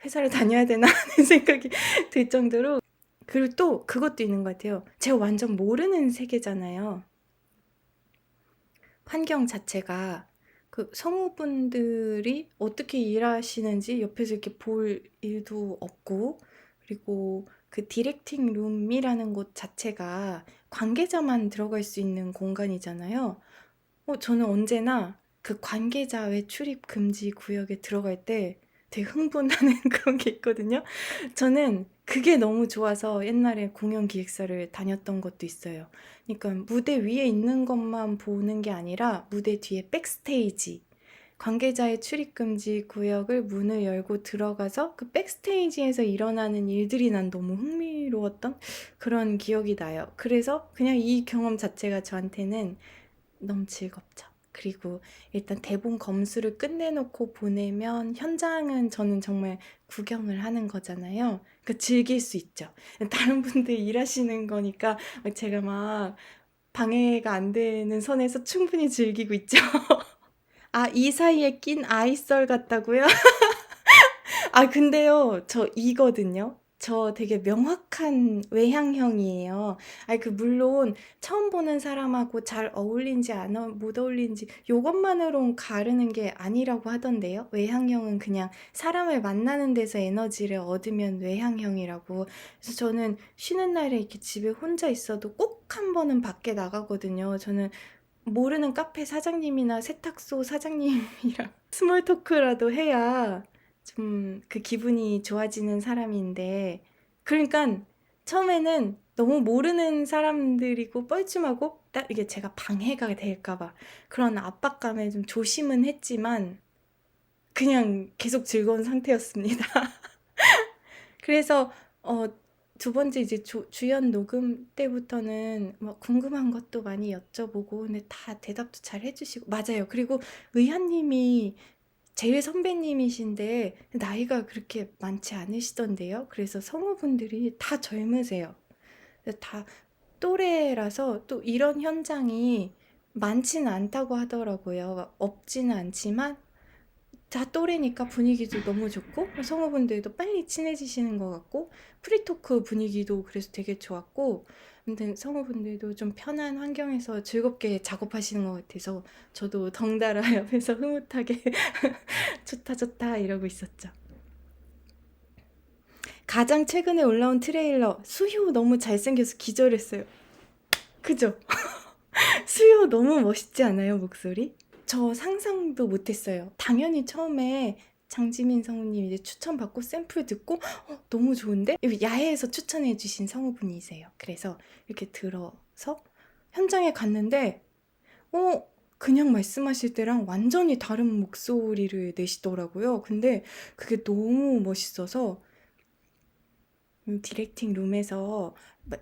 회사를 다녀야 되나 하는 생각이 들 정도로. 그리고 또 그것도 있는 것 같아요. 제가 완전 모르는 세계잖아요. 환경 자체가 그 성우분들이 어떻게 일하시는지 옆에서 이렇게 볼 일도 없고, 그리고 그 디렉팅 룸이라는 곳 자체가 관계자만 들어갈 수 있는 공간이잖아요. 저는 언제나 그 관계자 외 출입 금지 구역에 들어갈 때 되게 흥분하는 그런 게 있거든요. 저는 그게 너무 좋아서 옛날에 공연 기획사를 다녔던 것도 있어요. 그러니까 무대 위에 있는 것만 보는 게 아니라 무대 뒤에 백스테이지, 관계자의 출입금지 구역을 문을 열고 들어가서 그 백스테이지에서 일어나는 일들이 난 너무 흥미로웠던 그런 기억이 나요. 그래서 그냥 이 경험 자체가 저한테는 너무 즐겁죠. 그리고 일단 대본 검수를 끝내놓고 보내면 현장은 저는 정말 구경을 하는 거잖아요. 그 즐길 수 있죠. 다른 분들 일하시는 거니까 제가 막 방해가 안 되는 선에서 충분히 즐기고 있죠. 이 사이에 낀 아이썰 같다고요? 근데요, 저 이거든요. 저 되게 명확한 외향형이에요. 물론, 처음 보는 사람하고 잘 어울린지 못 어울린지, 요것만으론 가르는 게 아니라고 하던데요. 외향형은 그냥 사람을 만나는 데서 에너지를 얻으면 외향형이라고. 그래서 저는 쉬는 날에 이렇게 집에 혼자 있어도 꼭 한 번은 밖에 나가거든요. 저는 모르는 카페 사장님이나 세탁소 사장님이랑 스몰 토크라도 해야 좀 그 기분이 좋아지는 사람인데, 그러니까 처음에는 너무 모르는 사람들이고 뻘쭘하고 딱 이게 제가 방해가 될까 봐 그런 압박감에 좀 조심은 했지만 그냥 계속 즐거운 상태였습니다. 그래서 어, 두 번째 이제 주연 녹음 때부터는 뭐 궁금한 것도 많이 여쭤보고, 근데 다 대답도 잘 해주시고, 맞아요. 그리고 의한님이 제일 선배님이신데 나이가 그렇게 많지 않으시던데요. 그래서 성우분들이 다 젊으세요. 다 또래라서 또 이런 현장이 많지는 않다고 하더라고요. 없지는 않지만 다 또래니까 분위기도 너무 좋고 성우분들도 빨리 친해지시는 것 같고 프리토크 분위기도 그래서 되게 좋았고 근데 성우분들도 좀 편한 환경에서 즐겁게 작업하시는 것 같아서 저도 덩달아 옆에서 흐뭇하게 좋다 좋다 이러고 있었죠. 가장 최근에 올라온 트레일러 수효 너무 잘생겨서 기절했어요. 그죠? 수효 너무 멋있지 않아요, 목소리? 저 상상도 못했어요. 당연히 처음에 장지민 성우님 이제 추천받고 샘플 듣고 너무 좋은데? 야해에서 추천해주신 성우분이세요. 그래서 이렇게 들어서 현장에 갔는데 그냥 말씀하실 때랑 완전히 다른 목소리를 내시더라고요. 근데 그게 너무 멋있어서 디렉팅 룸에서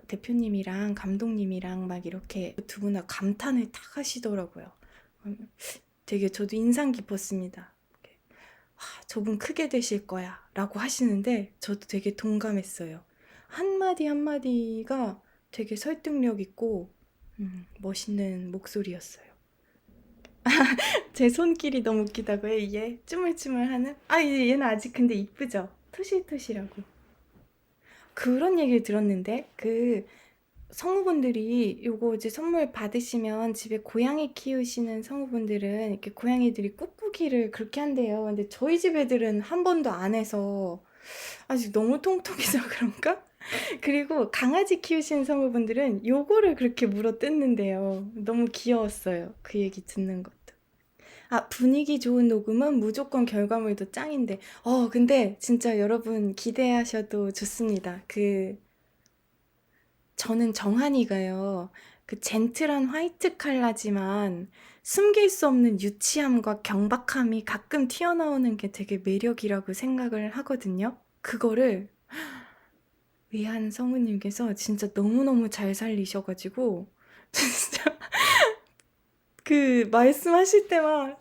대표님이랑 감독님이랑 막 이렇게 두 분 다 감탄을 탁 하시더라고요. 되게 저도 인상 깊었습니다. 저분 크게 되실 거야 라고 하시는데 저도 되게 동감했어요. 한마디 한마디가 되게 설득력 있고 멋있는 목소리였어요. 제 손길이 너무 웃기다고요, 이게? 쭈물쭈물하는? 얘는 아직 근데 이쁘죠? 토실토실하고. 그런 얘기를 들었는데 성우분들이 요거 이제 선물 받으시면 집에 고양이 키우시는 성우분들은 이렇게 고양이들이 꾹꾹이를 그렇게 한대요. 근데 저희 집 애들은 한 번도 안 해서 아직 너무 통통해서 그런가? 그리고 강아지 키우시는 성우분들은 요거를 그렇게 물어뜯는데요. 너무 귀여웠어요. 그 얘기 듣는 것도. 분위기 좋은 녹음은 무조건 결과물도 짱인데. 근데 진짜 여러분 기대하셔도 좋습니다. 저는 정한이가요. 그 젠틀한 화이트 칼라지만 숨길 수 없는 유치함과 경박함이 가끔 튀어나오는 게 되게 매력이라고 생각을 하거든요. 그거를 위안 성우님께서 진짜 너무너무 잘 살리셔가지고 진짜 말씀하실 때만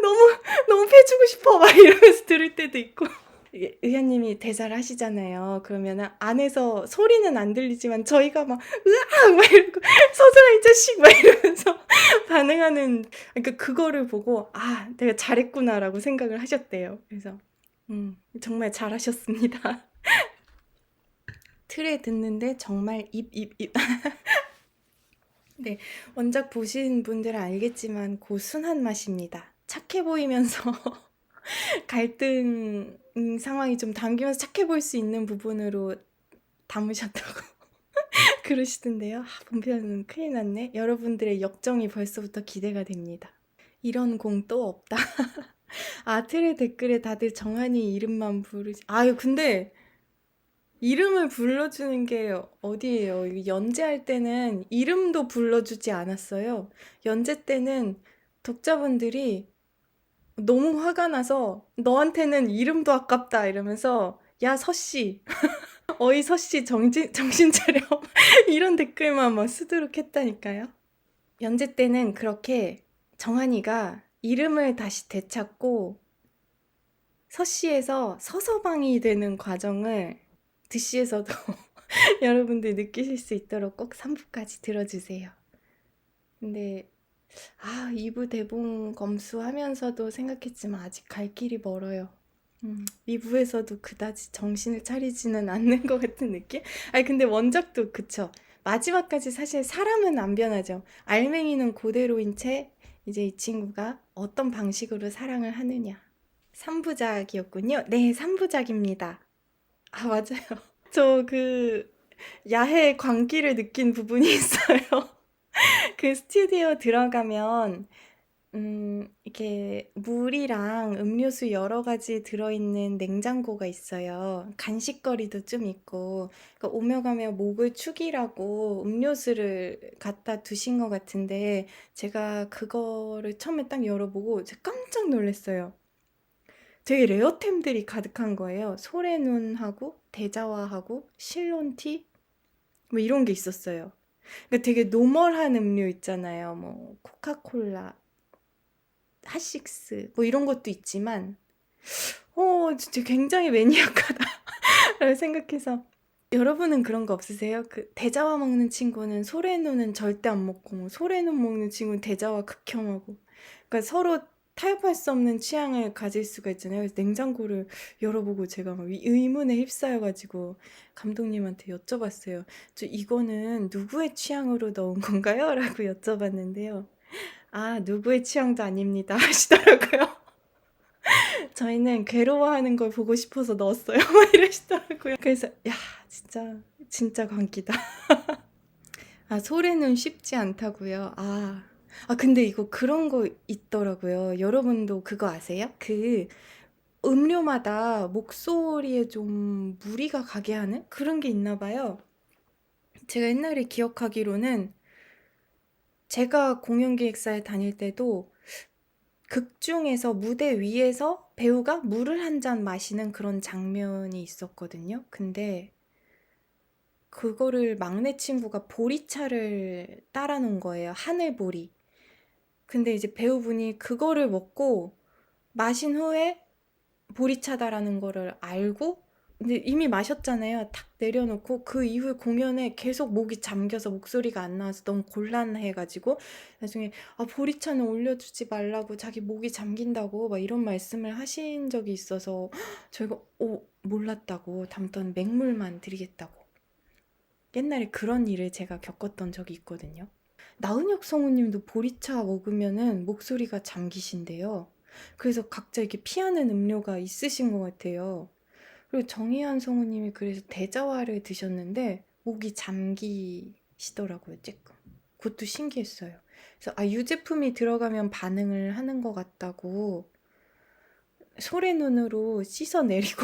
너무 너무 패주고 싶어 막 이러면서 들을 때도 있고 의사님이 대사를 하시잖아요. 그러면은 안에서 소리는 안 들리지만 저희가 막 으악 막 이러고 서준아 이 자식 막 이러면서 반응하는 그러니까 그거를 보고 내가 잘했구나라고 생각을 하셨대요. 그래서 정말 잘하셨습니다. 틀에 듣는데 정말 입 네, 원작 보신 분들은 알겠지만 고순한 맛입니다. 착해 보이면서 갈등 상황이 좀 담기면서 착해 보일 수 있는 부분으로 담으셨다고 그러시던데요. 본편은 큰일 났네. 여러분들의 역정이 벌써부터 기대가 됩니다. 이런 공 또 없다. 틀의 댓글에 다들 정한이 이름만 부르지. 근데 이름을 불러주는 게 어디예요? 이거 연재할 때는 이름도 불러주지 않았어요. 연재 때는 독자분들이 너무 화가 나서 너한테는 이름도 아깝다 이러면서 야 서씨 어이 서씨 정신 차려 이런 댓글만 막 쓰도록 했다니까요. 연재 때는 그렇게 정한이가 이름을 다시 되찾고 서씨에서 서서방이 되는 과정을 드씨에서도 여러분들 느끼실 수 있도록 꼭 3부까지 들어주세요. 근데 2부 대본 검수하면서도 생각했지만 아직 갈 길이 멀어요. 2부에서도 그다지 정신을 차리지는 않는 것 같은 느낌? 근데 원작도 그쵸. 마지막까지 사실 사람은 안 변하죠. 알맹이는 그대로인 채 이제 이 친구가 어떤 방식으로 사랑을 하느냐. 3부작이었군요. 네, 3부작입니다. 맞아요. 저 야해 광기를 느낀 부분이 있어요. 스튜디오 들어가면 이렇게 물이랑 음료수 여러 가지 들어있는 냉장고가 있어요. 간식거리도 좀 있고. 그러니까 오며 가며 목을 축이라고 음료수를 갖다 두신 것 같은데, 제가 그거를 처음에 딱 열어보고 제가 깜짝 놀랐어요. 되게 레어템들이 가득한 거예요. 소래눈하고 대자와하고 실론티 뭐 이런 게 있었어요. 그러니까 되게 노멀한 음료 있잖아요. 뭐 코카콜라 핫식스 뭐 이런 것도 있지만 진짜 굉장히 매니악하다라고 생각해서 여러분은 그런 거 없으세요? 그 대자와 먹는 친구는 소래눈은 절대 안 먹고 뭐 소래눈 먹는 친구는 대자와 극혐하고 그러니까 서로 타협할 수 없는 취향을 가질 수가 있잖아요. 그래서 냉장고를 열어보고 제가 막 의문에 휩싸여가지고 감독님한테 여쭤봤어요. 저 이거는 누구의 취향으로 넣은 건가요? 라고 여쭤봤는데요. 아, 누구의 취향도 아닙니다. 하시더라고요. 저희는 괴로워하는 걸 보고 싶어서 넣었어요. 막 이러시더라고요. 그래서 야, 진짜 광기다. 아, 소래는 쉽지 않다고요. 근데 이거 그런 거 있더라고요. 여러분도 그거 아세요? 그 음료마다 목소리에 좀 무리가 가게 하는 그런 게 있나 봐요. 제가 옛날에 기억하기로는 제가 공연기획사에 다닐 때도 극 중에서 무대 위에서 배우가 물을 한 잔 마시는 그런 장면이 있었거든요. 근데 그거를 막내 친구가 보리차를 따라 놓은 거예요. 하늘보리. 근데 이제 배우분이 그거를 먹고 마신 후에 보리차다라는 거를 알고 근데 이미 마셨잖아요. 탁 내려놓고 그 이후에 공연에 계속 목이 잠겨서 목소리가 안 나와서 너무 곤란해가지고 나중에 보리차는 올려주지 말라고 자기 목이 잠긴다고 막 이런 말씀을 하신 적이 있어서 저희가 몰랐다고 다음부터는 맹물만 드리겠다고 옛날에 그런 일을 제가 겪었던 적이 있거든요. 나은혁 성우님도 보리차 먹으면은 목소리가 잠기신대요. 그래서 각자 이렇게 피하는 음료가 있으신 것 같아요. 그리고 정희연 성우님이 그래서 대자와를 드셨는데 목이 잠기시더라고요, 조금. 그것도 신기했어요. 그래서 유제품이 들어가면 반응을 하는 것 같다고 소래눈으로 씻어내리고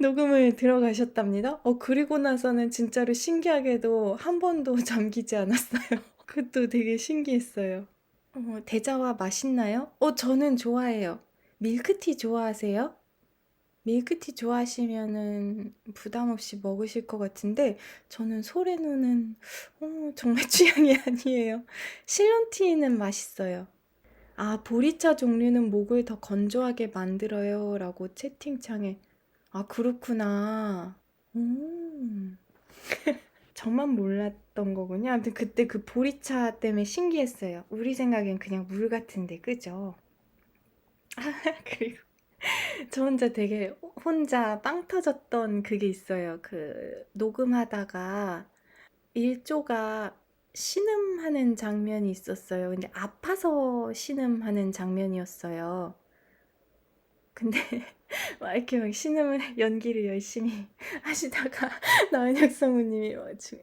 녹음을 들어가셨답니다. 그리고 나서는 진짜로 신기하게도 한 번도 잠기지 않았어요. 그것도 되게 신기했어요. 대자와 맛있나요? 저는 좋아해요. 밀크티 좋아하세요? 밀크티 좋아하시면은 부담 없이 먹으실 것 같은데 저는 소래눈은 정말 취향이 아니에요. 실론티는 맛있어요. 보리차 종류는 목을 더 건조하게 만들어요 라고 채팅창에 그렇구나. 음. 저만 몰랐던 거군요. 아무튼 그때 그 보리차 때문에 신기했어요. 우리 생각엔 그냥 물 같은데, 그죠? 그리고 저 혼자 되게 혼자 빵 터졌던 그게 있어요. 그 녹음하다가 일조가 신음하는 장면이 있었어요. 근데 아파서 신음하는 장면이었어요. 근데 막 이렇게 막 신음을 연기를 열심히 하시다가 나은혁 성우님이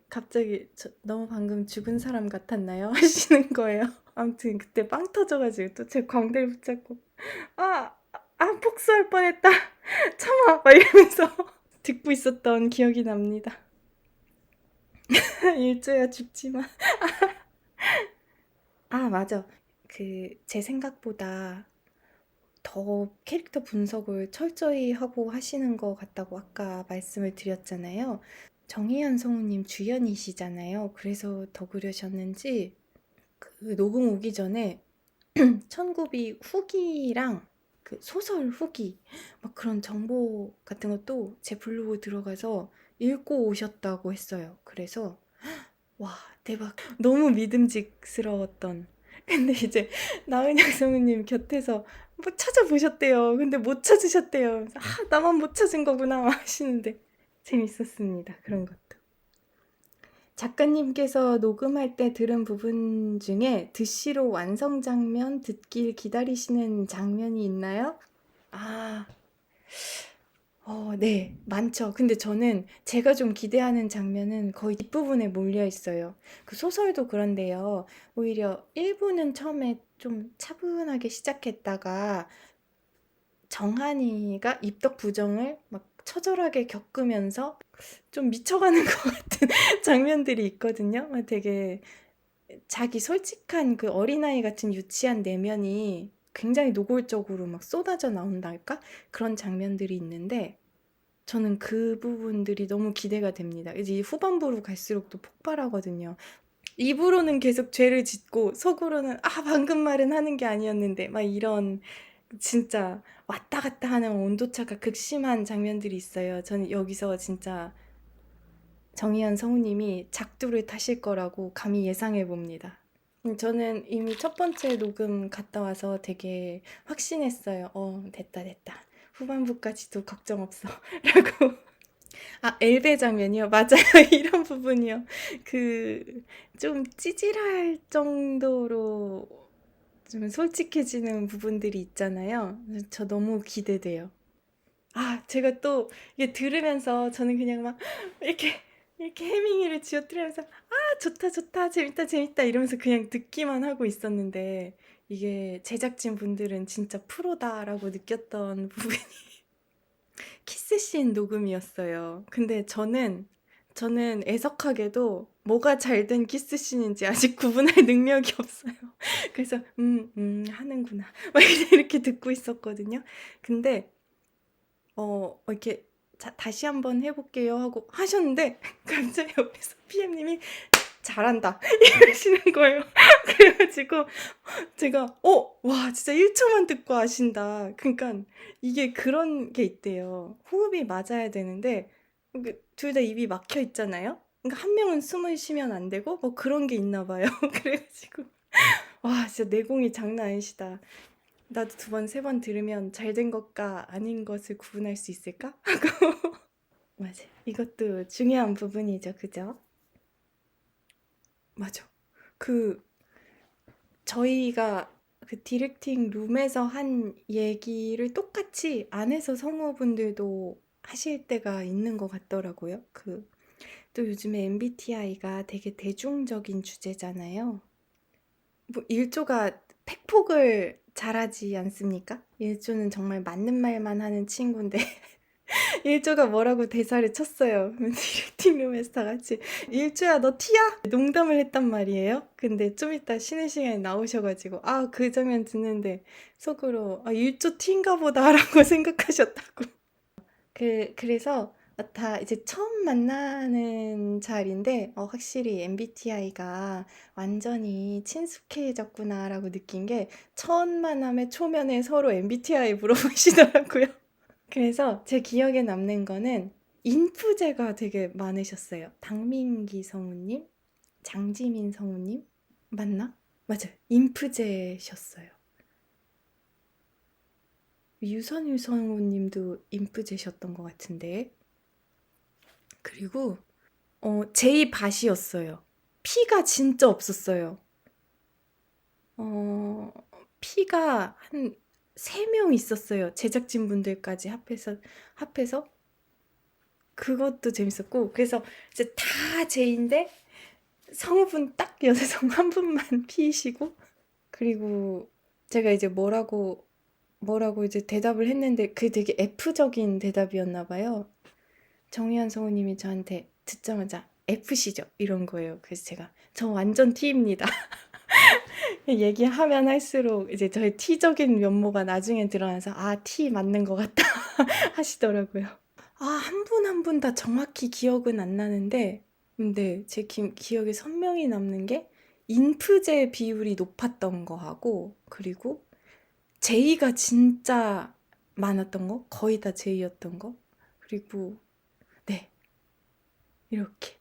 갑자기 너무 방금 죽은 사람 같았나요? 하시는 거예요. 아무튼 그때 빵 터져가지고 또 제 광대를 붙잡고 폭소할 뻔했다. 참아 막 이러면서 듣고 있었던 기억이 납니다. 일조야 죽지마. 맞아. 제 생각보다 더 캐릭터 분석을 철저히 하고 하시는 것 같다고 아까 말씀을 드렸잖아요. 정희연 성우님 주연이시잖아요. 그래서 더 그러셨는지 그 녹음 오기 전에 천국이 후기랑 그 소설 후기 막 그런 정보 같은 것도 제 블로그 들어가서 읽고 오셨다고 했어요. 그래서 와 대박 너무 믿음직스러웠던 근데 이제 나은혁 성우님 곁에서 뭐 찾아보셨대요. 근데 못 찾으셨대요. 그래서 나만 못 찾은 거구나 하시는데 재밌었습니다. 그런 것도. 작가님께서 녹음할 때 들은 부분 중에 드시로 완성 장면 듣길 기다리시는 장면이 있나요? 아, 네, 많죠. 근데 저는 제가 좀 기대하는 장면은 거의 뒷부분에 몰려 있어요. 그 소설도 그런데요. 오히려 1부는 처음에 좀 차분하게 시작했다가 정한이가 입덕 부정을 막 처절하게 겪으면서 좀 미쳐가는 것 같은 장면들이 있거든요. 되게 자기 솔직한 그 어린아이 같은 유치한 내면이 굉장히 노골적으로 막 쏟아져 나온달까? 그런 장면들이 있는데 저는 그 부분들이 너무 기대가 됩니다. 이제 후반부로 갈수록 또 폭발하거든요. 입으로는 계속 죄를 짓고 속으로는 아, 방금 말은 하는 게 아니었는데 막 이런 진짜 왔다 갔다 하는 온도차가 극심한 장면들이 있어요. 저는 여기서 진짜 정희연 성우님이 작두를 타실 거라고 감히 예상해 봅니다. 저는 이미 첫 번째 녹음 갔다 와서 되게 확신했어요. 됐다, 됐다. 후반부까지도 걱정 없어. 라고. 아, 엘베 장면이요? 맞아요. 이런 부분이요. 그, 좀 찌질할 정도로 좀 솔직해지는 부분들이 있잖아요. 저 너무 기대돼요. 아, 제가 또 이게 들으면서 저는 그냥 막 이렇게 이렇게 해밍이를 쥐어뜨리면서 아, 좋다, 좋다, 재밌다, 재밌다 이러면서 그냥 듣기만 하고 있었는데 이게 제작진 분들은 진짜 프로다라고 느꼈던 부분이 키스씬 녹음이었어요. 근데 저는 애석하게도 뭐가 잘된 키스씬인지 아직 구분할 능력이 없어요. 그래서 하는구나. 막 이렇게 듣고 있었거든요. 근데 이렇게 다시 한번 해볼게요 하고 하셨는데 갑자기 옆에서 PM님이 잘한다 이러시는 거예요. 그래가지고 제가 와 진짜 1초만 듣고 아신다. 그러니까 이게 그런 게 있대요. 호흡이 맞아야 되는데 둘 다 입이 막혀 있잖아요. 그러니까 한 명은 숨을 쉬면 안 되고 뭐 그런 게 있나 봐요. 그래가지고 와 진짜 내공이 장난 아니시다. 나도 두 번, 세 번 들으면 잘된 것과 아닌 것을 구분할 수 있을까? 하고 맞아. 이것도 중요한 부분이죠. 그죠? 맞아. 그 저희가 그 디렉팅 룸에서 한 얘기를 똑같이 안에서 성우분들도 하실 때가 있는 것 같더라고요. 또 요즘에 MBTI가 되게 대중적인 주제잖아요. 뭐 일조가 팩폭을 잘하지 않습니까? 일조는 정말 맞는 말만 하는 친구인데 일조가 뭐라고 대사를 쳤어요. 디렉팅룸에서 다 같이 일조야 너 T야? 농담을 했단 말이에요. 근데 좀 이따 쉬는 시간에 나오셔가지고 그 장면 듣는데 속으로 일조 T인가 보다라고 생각하셨다고. 그래서 다 이제 처음 만나는 자리인데 확실히 MBTI가 완전히 친숙해졌구나라고 느낀 게 첫 만남의 초면에 서로 MBTI 물어보시더라고요. 그래서 제 기억에 남는 거는 인프제가 되게 많으셨어요. 박민기 성우님, 장지민 성우님, 맞나? 맞아요. 인프제셨어요. 유선유 성우님도 인프제셨던 것 같은데. 그리고 제이밭이었어요. 피가 진짜 없었어요. 어, 피가 한 3명 있었어요. 제작진분들까지 합해서 그것도 재밌었고 그래서 이제 다 제인데 성우분 딱 여성 한 분만 피시고 그리고 제가 이제 뭐라고 이제 대답을 했는데 그게 되게 F적인 대답이었나 봐요. 정희연 성우님이 저한테 듣자마자 F시죠? 이런 거예요. 그래서 제가 저 완전 T입니다. 얘기하면 할수록 이제 저의 T적인 면모가 나중에 드러나서 T 맞는 것 같다 하시더라고요. 한 분 한 분 다 정확히 기억은 안 나는데 근데 제 기억에 선명히 남는 게 인프제 비율이 높았던 거하고 그리고 제이가 진짜 많았던 거 거의 다 제이였던 거 그리고 네 이렇게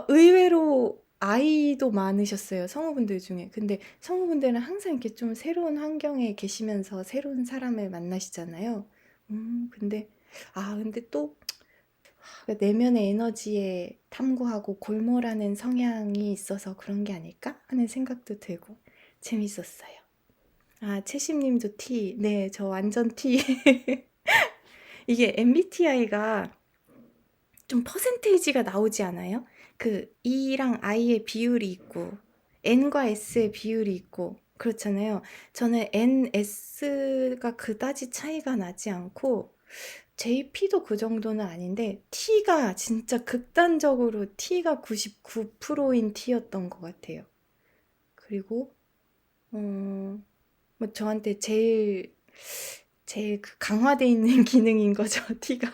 의외로 아이도 많으셨어요 성우분들 중에 근데 성우분들은 항상 이렇게 좀 새로운 환경에 계시면서 새로운 사람을 만나시잖아요 근데 또 내면의 에너지에 탐구하고 골몰하는 성향이 있어서 그런 게 아닐까 하는 생각도 들고 재밌었어요. 채심님도 T. 네, 저 완전 T. 이게 MBTI가 좀 퍼센테이지가 나오지 않아요? E랑 I의 비율이 있고 N과 S의 비율이 있고 그렇잖아요. 저는 N, S가 그다지 차이가 나지 않고 JP도 그 정도는 아닌데 T가 진짜 극단적으로 T가 99%인 T였던 것 같아요. 그리고 뭐 저한테 제일 강화돼 있는 기능인 거죠, T가.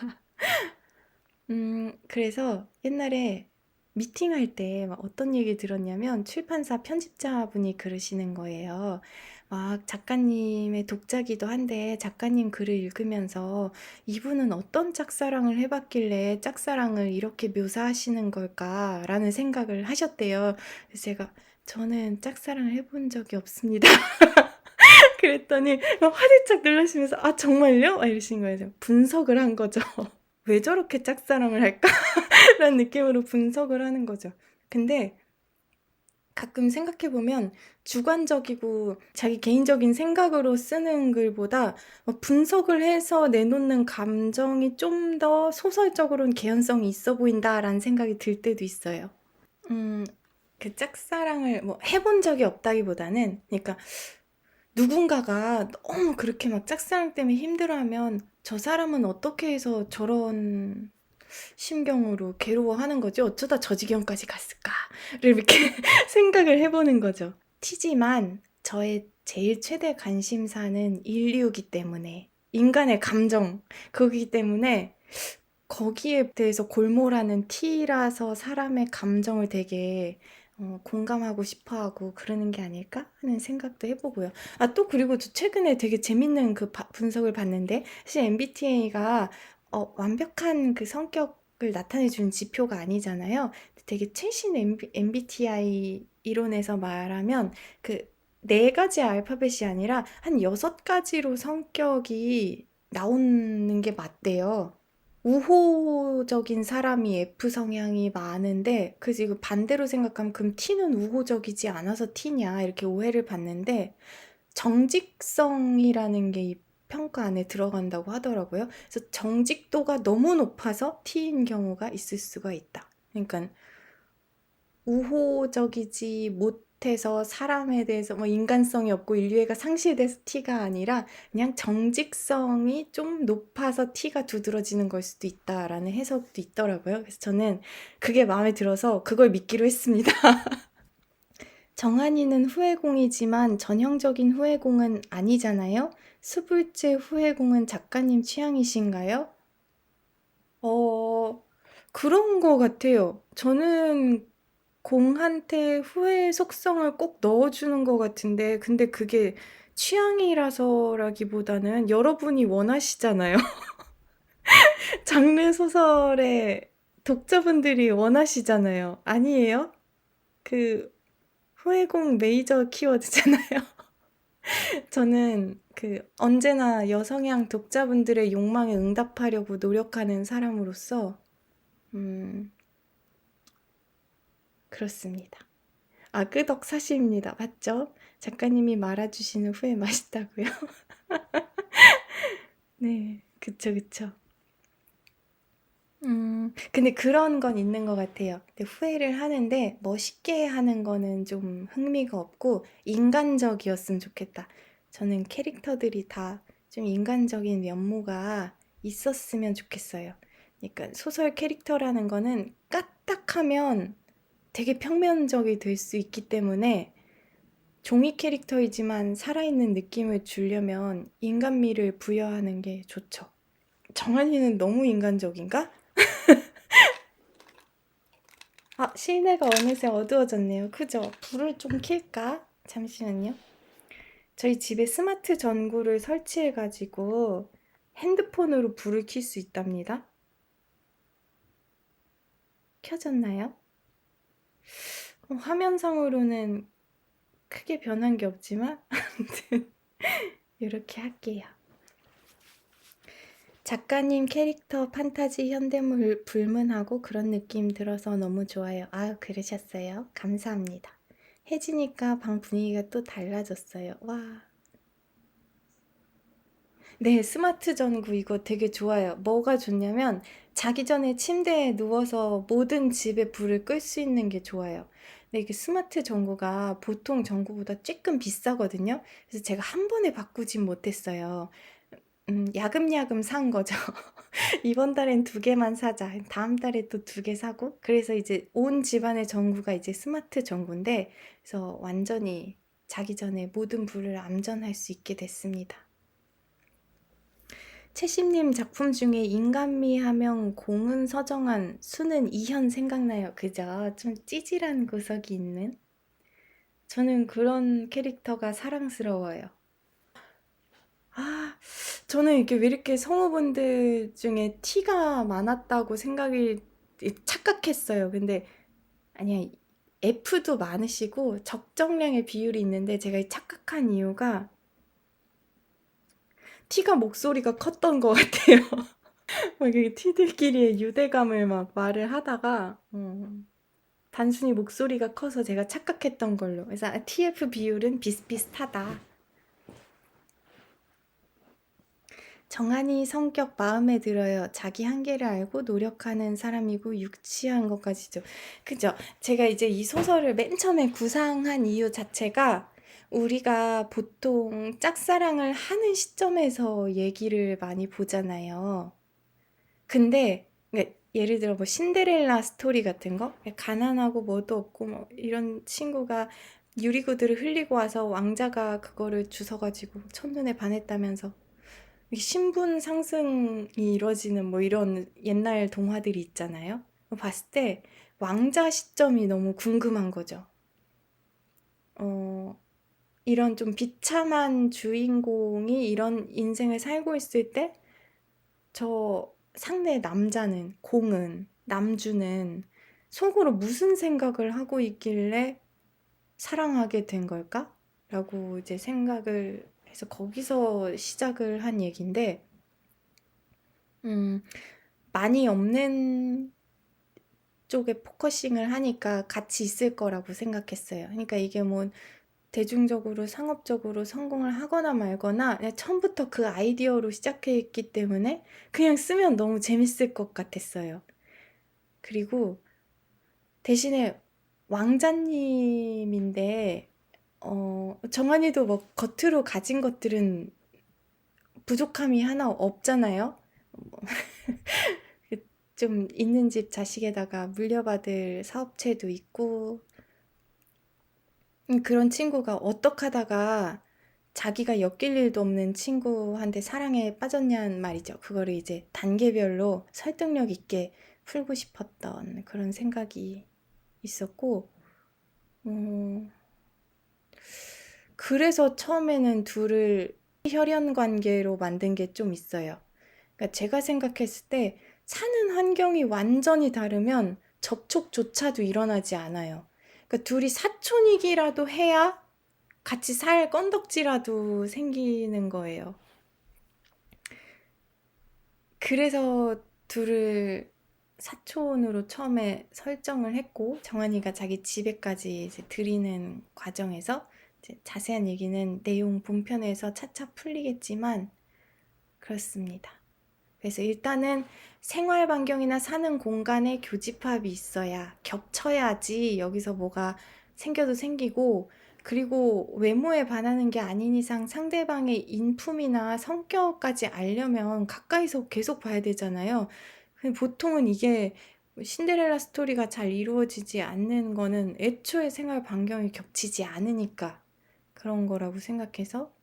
그래서 옛날에 미팅할 때 막 어떤 얘기 들었냐면 출판사 편집자분이 그러시는 거예요. 막 작가님의 독자기도 한데 작가님 글을 읽으면서 이분은 어떤 짝사랑을 해봤길래 짝사랑을 이렇게 묘사하시는 걸까라는 생각을 하셨대요. 그래서 제가 저는 짝사랑을 해본 적이 없습니다. 그랬더니 막 화들짝 놀라시면서 아 정말요? 막 이러신 거예요. 분석을 한 거죠. 왜 저렇게 짝사랑을 할까? 라는 느낌으로 분석을 하는 거죠. 근데 가끔 생각해보면 주관적이고 자기 개인적인 생각으로 쓰는 글보다 분석을 해서 내놓는 감정이 좀 더 소설적으로는 개연성이 있어 보인다라는 생각이 들 때도 있어요. 그 짝사랑을 뭐 해본 적이 없다기보다는, 그러니까 누군가가 너무 그렇게 막 짝사랑 때문에 힘들어하면 저 사람은 어떻게 해서 저런 심경으로 괴로워하는 거지? 어쩌다 저 지경까지 갔을까를 이렇게 생각을 해보는 거죠. 티지만 저의 제일 최대 관심사는 인류이기 때문에, 인간의 감정, 그거기 때문에 거기에 대해서 골몰하는 T라서 사람의 감정을 되게 공감하고 싶어하고 그러는 게 아닐까 하는 생각도 해보고요. 아, 또 그리고 저 최근에 되게 재밌는 그 분석을 봤는데, 사실 MBTI가 완벽한 그 성격을 나타내주는 지표가 아니잖아요. 되게 최신 MBTI 이론에서 말하면 그 네 가지 알파벳이 아니라 한 여섯 가지로 성격이 나오는 게 맞대요. 우호적인 사람이 F 성향이 많은데, 그 지금 반대로 생각하면 그럼 T는 우호적이지 않아서 T냐 이렇게 오해를 받는데, 정직성이라는 게 이 평가 안에 들어간다고 하더라고요. 그래서 정직도가 너무 높아서 T인 경우가 있을 수가 있다. 그러니까 우호적이지 못해서 사람에 대해서 뭐 인간성이 없고 인류애가 상실돼서 T가 아니라 그냥 정직성이 좀 높아서 T가 두드러지는 걸 수도 있다라는 해석도 있더라고요. 그래서 저는 그게 마음에 들어서 그걸 믿기로 했습니다. 정한이는 후회공이지만 전형적인 후회공은 아니잖아요? 수불제 후회공은 작가님 취향이신가요? 어, 그런 거 같아요. 저는 공한테 후회 속성을 꼭 넣어주는 것 같은데, 근데 그게 취향이라서라기보다는 여러분이 원하시잖아요. 장르 소설의 독자분들이 원하시잖아요. 아니에요? 그 후회공 메이저 키워드잖아요. 저는 그 언제나 여성향 독자분들의 욕망에 응답하려고 노력하는 사람으로서, 음, 그렇습니다. 아, 끄덕 사실입니다. 맞죠? 작가님이 말아주시는 후회 맛있다고요? 네, 그쵸, 그쵸. 근데 그런 건 있는 것 같아요. 근데 후회를 하는데 멋있게 하는 거는 좀 흥미가 없고 인간적이었으면 좋겠다. 저는 캐릭터들이 다 좀 인간적인 면모가 있었으면 좋겠어요. 그러니까 소설 캐릭터라는 거는 까딱하면 되게 평면적이 될 수 있기 때문에 종이 캐릭터이지만 살아있는 느낌을 주려면 인간미를 부여하는 게 좋죠. 정한이는 너무 인간적인가? 아, 실내가 어느새 어두워졌네요. 그죠? 불을 좀 켤까? 잠시만요. 저희 집에 스마트 전구를 설치해가지고 핸드폰으로 불을 켤 수 있답니다. 켜졌나요? 화면상으로는 크게 변한 게 없지만 아무튼 이렇게 할게요. 작가님 캐릭터 판타지 현대물 불문하고 그런 느낌 들어서 너무 좋아요. 아유, 그러셨어요. 감사합니다. 해지니까 방 분위기가 또 달라졌어요. 와. 네, 스마트 전구 이거 되게 좋아요. 뭐가 좋냐면 자기 전에 침대에 누워서 모든 집에 불을 끌 수 있는 게 좋아요. 근데 이게 스마트 전구가 보통 전구보다 조금 비싸거든요. 그래서 제가 한 번에 바꾸진 못했어요. 야금야금 산 거죠. 이번 달엔 두 개만 사자. 다음 달에 또 두 개 사고. 그래서 이제 온 집안의 전구가 이제 스마트 전구인데, 그래서 완전히 자기 전에 모든 불을 암전할 수 있게 됐습니다. 채심님 작품 중에 인간미 하면 공은 서정한, 수는 이현 생각나요. 그죠? 좀 찌질한 구석이 있는? 저는 그런 캐릭터가 사랑스러워요. 아, 저는 이게 왜 이렇게 성우분들 중에 티가 많았다고 생각이 착각했어요. 근데 아니야, F도 많으시고 적정량의 비율이 있는데 제가 착각한 이유가 T가 목소리가 컸던 것 같아요. 막 이렇게 T들끼리의 유대감을 막 말을 하다가 단순히 목소리가 커서 제가 착각했던 걸로. 그래서 TF 비율은 비슷비슷하다. 정한이 성격 마음에 들어요. 자기 한계를 알고 노력하는 사람이고 유치한 것까지죠. 그죠? 제가 이제 이 소설을 맨 처음에 구상한 이유 자체가 우리가 보통 짝사랑을 하는 시점에서 얘기를 많이 보잖아요. 근데 그러니까 예를 들어 뭐 신데렐라 스토리 같은 거, 가난하고 뭐도 없고 뭐 이런 친구가 유리구두를 흘리고 와서 왕자가 그거를 주워가지고 첫눈에 반했다면서 신분 상승이 이루어지는 뭐 이런 옛날 동화들이 있잖아요. 봤을 때 왕자 시점이 너무 궁금한 거죠. 어, 이런 좀 비참한 주인공이 이런 인생을 살고 있을 때 저 상대 남자는, 공은, 남주는 속으로 무슨 생각을 하고 있길래 사랑하게 된 걸까? 라고 이제 생각을 해서 거기서 시작을 한 얘기인데, 음, 많이 없는 쪽에 포커싱을 하니까 같이 있을 거라고 생각했어요. 그러니까 이게 뭐 대중적으로 상업적으로 성공을 하거나 말거나 그냥 처음부터 그 아이디어로 시작했기 때문에 그냥 쓰면 너무 재밌을 것 같았어요. 그리고 대신에 왕자님인데 정한이도 뭐 겉으로 가진 것들은 부족함이 하나 없잖아요. 좀 있는 집 자식에다가 물려받을 사업체도 있고 그런 친구가 어떻게 하다가 자기가 엮일 일도 없는 친구한테 사랑에 빠졌냐는 말이죠. 그거를 이제 단계별로 설득력 있게 풀고 싶었던 그런 생각이 있었고, 어, 그래서 처음에는 둘을 혈연 관계로 만든 게 좀 있어요. 그러니까 제가 생각했을 때 사는 환경이 완전히 다르면 접촉조차도 일어나지 않아요. 그러니까 둘이 사촌이기라도 해야 같이 살 건덕지라도 생기는 거예요. 그래서 둘을 사촌으로 처음에 설정을 했고, 정한이가 자기 집에까지 이제 들이는 과정에서 이제 자세한 얘기는 내용 본편에서 차차 풀리겠지만, 그렇습니다. 그래서 일단은 생활 반경이나 사는 공간에 교집합이 있어야, 겹쳐야지 여기서 뭐가 생겨도 생기고, 그리고 외모에 반하는 게 아닌 이상 상대방의 인품이나 성격까지 알려면 가까이서 계속 봐야 되잖아요. 근데 보통은 이게 신데렐라 스토리가 잘 이루어지지 않는 거는 애초에 생활 반경이 겹치지 않으니까 그런 거라고 생각해서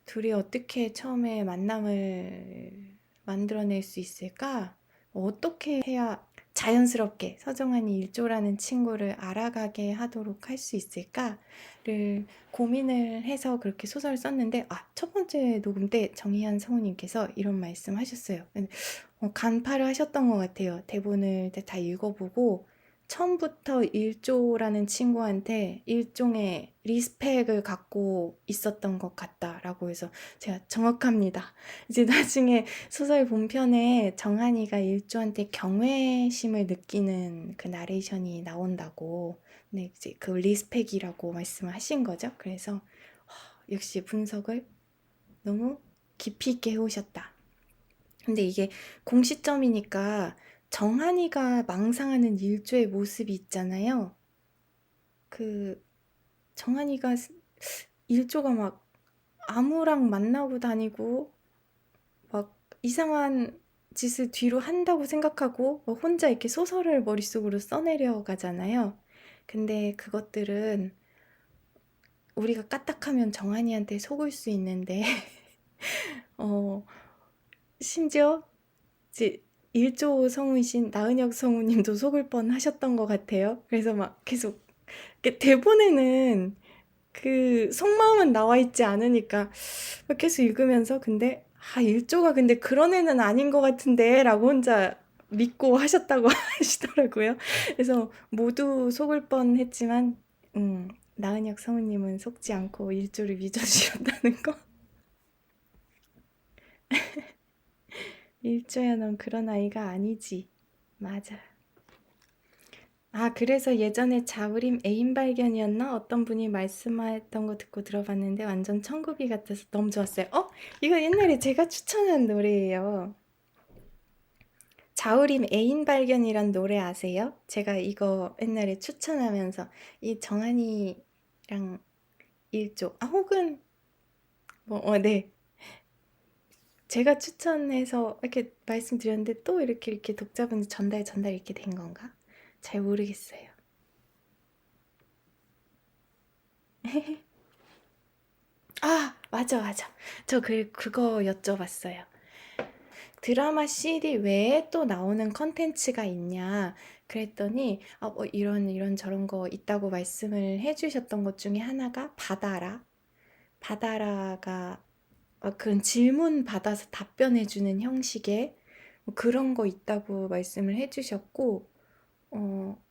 둘이 어떻게 처음에 만남을 만들어낼 수 있을까? 어떻게 해야 자연스럽게 서정한이 일조라는 친구를 알아가게 하도록 할 수 있을까를 고민을 해서 그렇게 소설을 썼는데, 첫 번째 녹음 때 정희연 성우님께서 이런 말씀 하셨어요. 간파를 하셨던 것 같아요. 대본을 다 읽어보고 처음부터 일조라는 친구한테 일종의 리스펙을 갖고 있었던 것 같다라고 해서 제가 정확합니다. 이제 나중에 소설 본편에 정한이가 일조한테 경외심을 느끼는 그 나레이션이 나온다고, 네, 이제 그 리스펙이라고 말씀을 하신 거죠. 그래서 역시 분석을 너무 깊이 있게 해오셨다. 근데 이게 공시점이니까 정한이가 망상하는 일조의 모습이 있잖아요. 그 정한이가 일조가 막 아무랑 만나고 다니고 막 이상한 짓을 뒤로 한다고 생각하고 혼자 이렇게 소설을 머릿속으로 써내려 가잖아요. 근데 그것들은 우리가 까딱하면 정한이한테 속을 수 있는데 어, 심지어 이제 일조 성우이신 나은혁 성우님도 속을 뻔 하셨던 것 같아요. 그래서 막 계속 이렇게 대본에는 그 속마음은 나와 있지 않으니까 계속 읽으면서 근데 일조가 근데 그런 애는 아닌 것 같은데 라고 혼자 믿고 하셨다고 하시더라고요. 그래서 모두 속을 뻔했지만 나은혁 성우님은 속지 않고 일조를 믿어주셨다는 거. 일조야 넌 그런 아이가 아니지. 맞아. 그래서 예전에 자우림 애인 발견이었나? 어떤 분이 말씀하셨던 거 듣고 들어봤는데 완전 천국이 같아서 너무 좋았어요. 이거 옛날에 제가 추천한 노래예요. 자우림 애인 발견이란 노래 아세요? 제가 이거 옛날에 추천하면서 이 정한이랑 일조, 혹은 네. 제가 추천해서 이렇게 말씀드렸는데 또 이렇게 독자분들 전달 이렇게 된 건가? 잘 모르겠어요. 맞아, 맞아. 저 그거 여쭤봤어요. 드라마 CD 외에 또 나오는 컨텐츠가 있냐? 그랬더니, 이런 저런 거 있다고 말씀을 해주셨던 것 중에 하나가 바다라. 바다라가, 그런 질문 받아서 답변해주는 형식의 그런 거 있다고 말씀을 해주셨고, 어,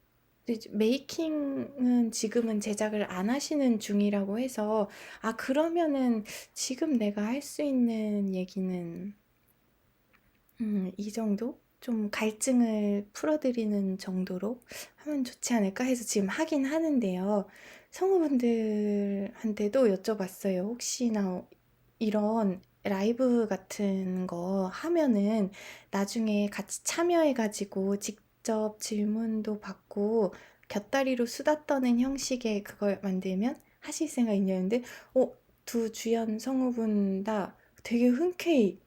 이제 메이킹은 지금은 제작을 안 하시는 중이라고 해서, 그러면은 지금 내가 할 수 있는 얘기는, 이 정도? 좀 갈증을 풀어드리는 정도로 하면 좋지 않을까 해서 지금 하긴 하는데요. 성우분들한테도 여쭤봤어요. 혹시나 이런 라이브 같은 거 하면은 나중에 같이 참여해가지고 직접 질문도 받고 곁다리로 수다 떠는 형식의 그걸 만들면 하실 생각 있냐는데, 두 주연 성우분 다 되게 흔쾌히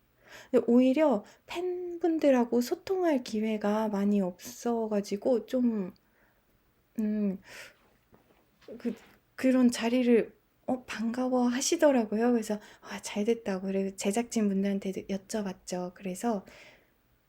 근데 오히려 팬분들하고 소통할 기회가 많이 없어가지고 좀 음, 그런 자리를 반가워 하시더라고요. 그래서 잘 됐다고 그래서 제작진 분들한테도 여쭤봤죠. 그래서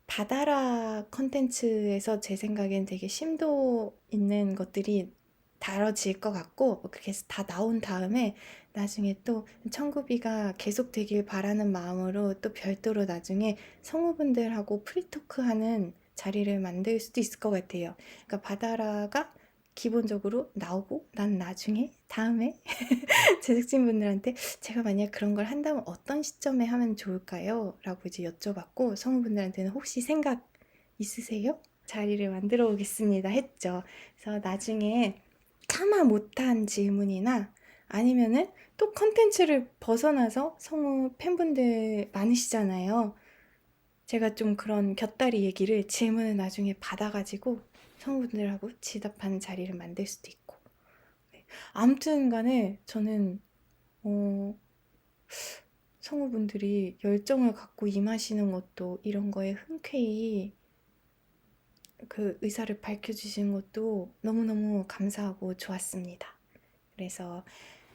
바다라 컨텐츠에서 제 생각엔 되게 심도 있는 것들이 다뤄질 것 같고 그렇게 해서 다 나온 다음에 나중에 또 청구비가 계속되길 바라는 마음으로 또 별도로 나중에 성우분들하고 프리토크하는 자리를 만들 수도 있을 것 같아요. 그러니까 바다라가 기본적으로 나오고 난 나중에 다음에 제작진분들한테 제가 만약 그런 걸 한다면 어떤 시점에 하면 좋을까요? 라고 이제 여쭤봤고 성우분들한테는 혹시 생각 있으세요? 자리를 만들어 오겠습니다 했죠. 그래서 나중에 차마 못한 질문이나 아니면은 또 컨텐츠를 벗어나서 성우 팬분들 많으시잖아요. 제가 좀 그런 곁다리 얘기를 질문을 나중에 받아가지고 성우분들하고 지답하는 자리를 만들 수도 있고. 네. 아무튼 간에 저는 어, 성우분들이 열정을 갖고 임하시는 것도 이런 거에 흔쾌히 그 의사를 밝혀주시는 것도 너무너무 감사하고 좋았습니다. 그래서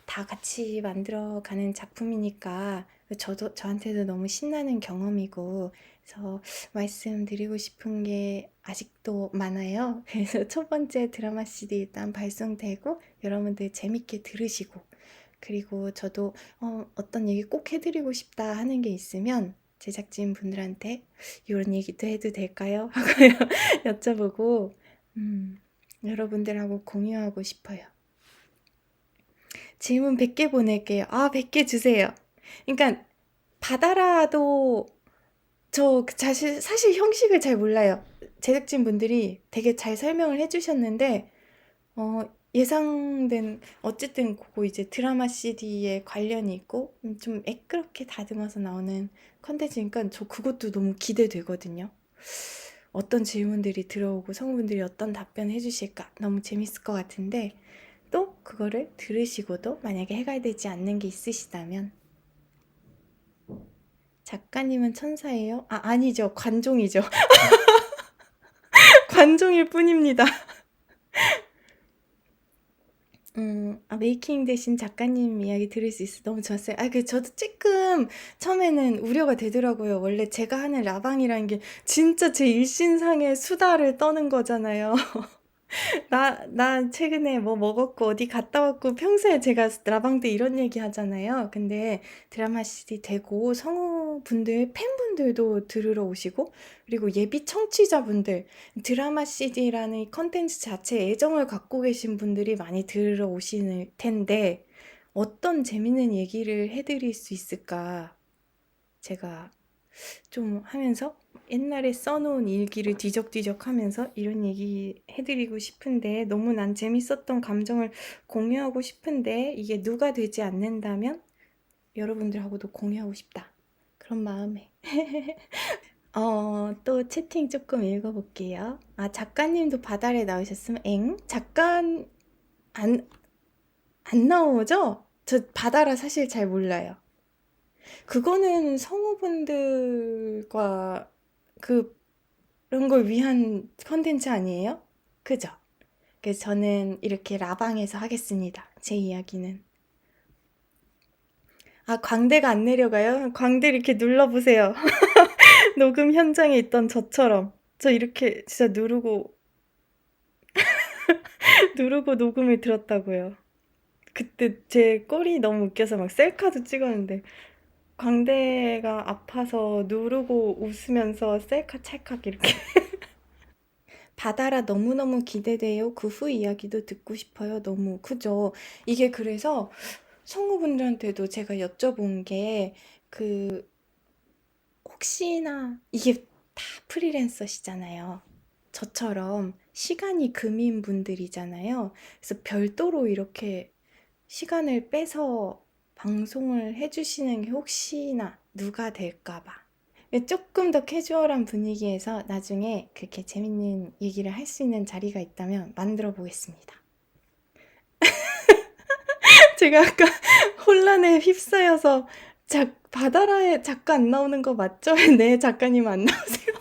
다 같이 만들어가는 작품이니까 저한테도 너무 신나는 경험이고 그래서 말씀드리고 싶은 게 아직도 많아요. 그래서 첫 번째 드라마 CD 일단 발송되고 여러분들 재밌게 들으시고 그리고 저도 어떤 얘기 꼭 해드리고 싶다 하는 게 있으면 제작진 분들한테 이런 얘기도 해도 될까요? 하고 여쭤보고 여러분들하고 공유하고 싶어요. 질문 100개 보낼게요. 100개 주세요. 그러니까 바다라도 사실 형식을 잘 몰라요. 제작진 분들이 되게 잘 설명을 해주셨는데 예상된 어쨌든 그거 이제 드라마 CD에 관련이 있고 좀 매끄럽게 다듬어서 나오는 컨텐츠니까 저 그것도 너무 기대되거든요. 어떤 질문들이 들어오고 성우분들이 어떤 답변 해주실까 너무 재밌을 것 같은데 또 그거를 들으시고도 만약에 해결되지 않는 게 있으시다면 작가님은 천사예요? 아니죠. 관종이죠. 관종일 뿐입니다. 메이킹 대신 작가님 이야기 들을 수 있어 너무 좋았어요. 저도 조금 처음에는 우려가 되더라고요. 원래 제가 하는 라방이라는 게 진짜 제 일신상의 수다를 떠는 거잖아요. 나 최근에 뭐 먹었고 어디 갔다 왔고 평소에 제가 라방 때 이런 얘기 하잖아요. 근데 드라마 CD 되고 성우분들, 팬분들도 들으러 오시고 그리고 예비 청취자분들 드라마 CD라는 이 컨텐츠 자체에 애정을 갖고 계신 분들이 많이 들으러 오시는 텐데 어떤 재밌는 얘기를 해드릴 수 있을까 제가 좀 하면서 옛날에 써놓은 일기를 뒤적뒤적 하면서 이런 얘기 해드리고 싶은데 너무 난 재밌었던 감정을 공유하고 싶은데 이게 누가 되지 않는다면 여러분들하고도 공유하고 싶다. 그런 마음에. 또 채팅 조금 읽어볼게요. 작가님도 바다에 나오셨으면 작가 안, 안 나오죠? 저 바다라 사실 잘 몰라요. 그거는 성우분들과 그런 걸 위한 컨텐츠 아니에요? 그죠? 그래서 저는 이렇게 라방에서 하겠습니다. 제 이야기는. 광대가 안 내려가요? 광대 이렇게 눌러보세요. 녹음 현장에 있던 저처럼. 저 이렇게 진짜 누르고 녹음을 들었다고요. 그때 제 꼴이 너무 웃겨서 막 셀카도 찍었는데 광대가 아파서 누르고 웃으면서 셀카 찰칵 이렇게. 바다라 너무너무 기대돼요. 그 후 이야기도 듣고 싶어요. 너무 그죠? 이게 그래서 성우분들한테도 제가 여쭤본 게 그 혹시나 이게 다 프리랜서시잖아요. 저처럼 시간이 금인 분들이잖아요. 그래서 별도로 이렇게 시간을 빼서 방송을 해주시는 게 혹시나 누가 될까 봐. 조금 더 캐주얼한 분위기에서 나중에 그렇게 재밌는 얘기를 할 수 있는 자리가 있다면 만들어 보겠습니다. 제가 아까 혼란에 휩싸여서 바다라에 작가 안 나오는 거 맞죠? 네, 작가님 안 나오세요.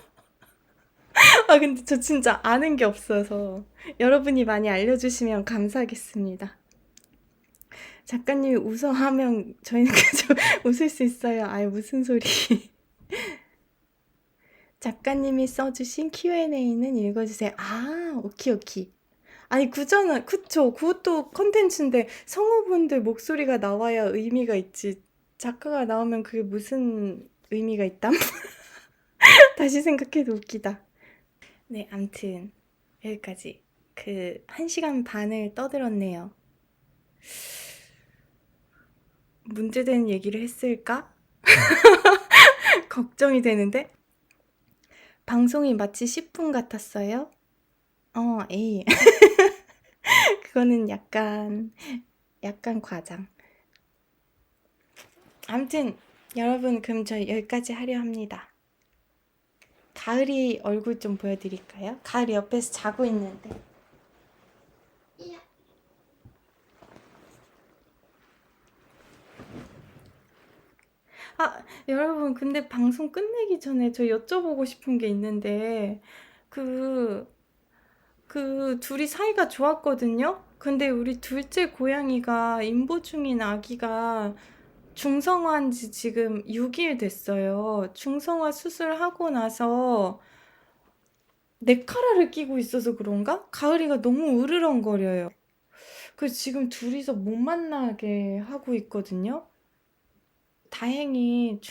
근데 저 진짜 아는 게 없어서 여러분이 많이 알려주시면 감사하겠습니다. 작가님이 웃어 하면 저희는 그저 웃을 수 있어요. 무슨 소리. 작가님이 써주신 Q&A는 읽어주세요. 오키, 오키. 그잖아. 그쵸. 그것도 컨텐츠인데 성우분들 목소리가 나와야 의미가 있지. 작가가 나오면 그게 무슨 의미가 있담? 다시 생각해도 웃기다. 네, 암튼 여기까지. 1시간 반을 떠들었네요. 문제되는 얘기를 했을까? 걱정이 되는데? 방송이 마치 10분 같았어요? 에이. 그거는 약간 과장. 아무튼 여러분 그럼 저 여기까지 하려 합니다. 가을이 얼굴 좀 보여드릴까요? 가을이 옆에서 자고 있는데. 여러분 근데 방송 끝내기 전에 저 여쭤보고 싶은 게 있는데 그 둘이 사이가 좋았거든요? 근데 우리 둘째 고양이가 임보 중인 아기가 중성화한 지 지금 6일 됐어요. 중성화 수술하고 나서 네카라를 끼고 있어서 그런가? 가을이가 너무 으르렁거려요. 그래서 지금 둘이서 못 만나게 하고 있거든요. 다행인지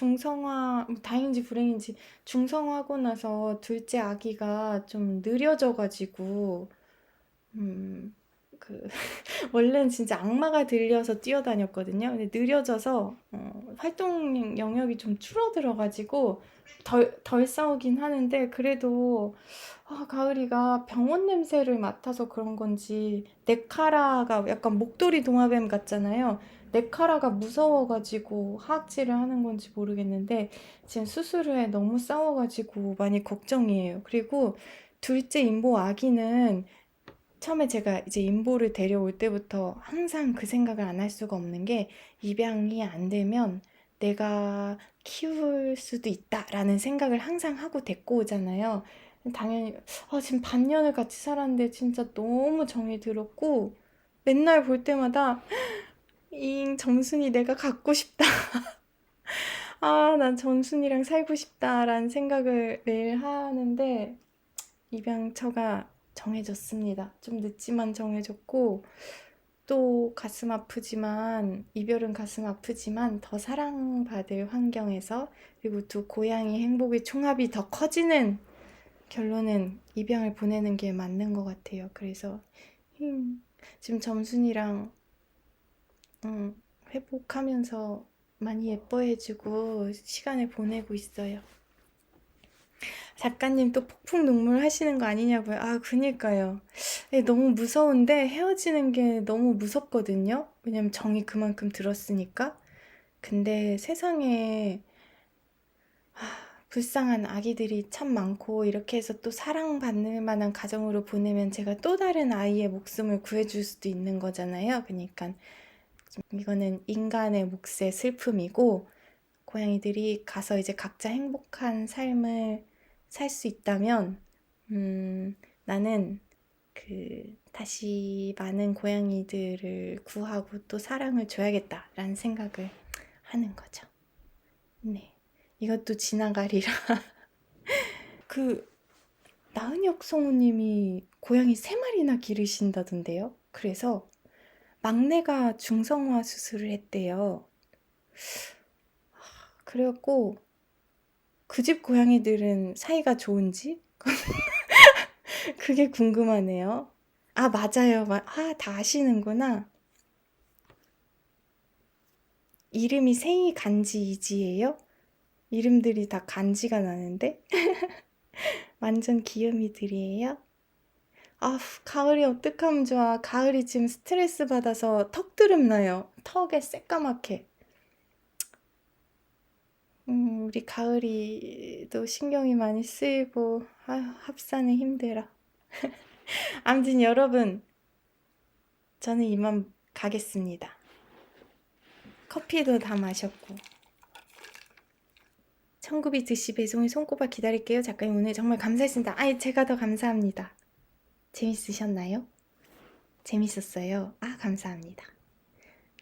불행인지 중성화하고 나서 둘째 아기가 좀 느려져가지고, 음, 그, 원래는 진짜 악마가 들려서 뛰어다녔거든요. 근데 느려져서, 활동 영역이 좀 줄어들어가지고, 덜 싸우긴 하는데, 그래도, 가을이가 병원 냄새를 맡아서 그런 건지, 네카라가 약간 목도리 도마뱀 같잖아요. 네카라가 무서워가지고 하악질을 하는 건지 모르겠는데, 지금 수술 후에 너무 싸워가지고 많이 걱정이에요. 그리고 둘째 임보 아기는 처음에 제가 이제 임보를 데려올 때부터 항상 그 생각을 안 할 수가 없는 게 입양이 안 되면 내가 키울 수도 있다라는 생각을 항상 하고 데리고 오잖아요. 당연히 지금 반년을 같이 살았는데 진짜 너무 정이 들었고 맨날 볼 때마다 정순이 내가 갖고 싶다. 아, 난 정순이랑 살고 싶다라는 생각을 매일 하는데 입양처가 정해졌습니다. 좀 늦지만 정해졌고 또 가슴 아프지만 이별은 가슴 아프지만 더 사랑받을 환경에서 그리고 두 고양이 행복의 총합이 더 커지는 결론은 입양을 보내는 게 맞는 것 같아요. 그래서 지금 점순이랑 회복하면서 많이 예뻐해주고 시간을 보내고 있어요. 작가님 또 폭풍 눈물 하시는 거 아니냐고요? 아, 그니까요. 너무 무서운데 헤어지는 게 너무 무섭거든요. 왜냐면 정이 그만큼 들었으니까. 근데 세상에 불쌍한 아기들이 참 많고 이렇게 해서 또 사랑받는 만한 가정으로 보내면 제가 또 다른 아이의 목숨을 구해줄 수도 있는 거잖아요. 그러니까 이거는 인간의 몫의 슬픔이고 고양이들이 가서 이제 각자 행복한 삶을 살 수 있다면 나는 다시 많은 고양이들을 구하고 또 사랑을 줘야겠다라는 생각을 하는 거죠. 네. 이것도 지나가리라. 그 나은혁 성우님이 고양이 3마리나 기르신다던데요. 그래서 막내가 중성화 수술을 했대요. 그래갖고 그 집 고양이들은 사이가 좋은지? 그게 궁금하네요. 아, 맞아요. 다 아시는구나. 이름이 생이 간지 이지예요? 이름들이 다 간지가 나는데? 완전 귀요미들이에요? 아, 가을이 어떡하면 좋아. 가을이 지금 스트레스 받아서 턱드름 나요. 턱에 새까맣게. 우리 가을이도 신경이 많이 쓰이고, 아휴, 합사는 힘들어. 아무튼 여러분, 저는 이만 가겠습니다. 커피도 다 마셨고. 1900 배송이 손꼽아 기다릴게요. 작가님 오늘 정말 감사했습니다. 아니, 제가 더 감사합니다. 재밌으셨나요? 재밌었어요. 아, 감사합니다.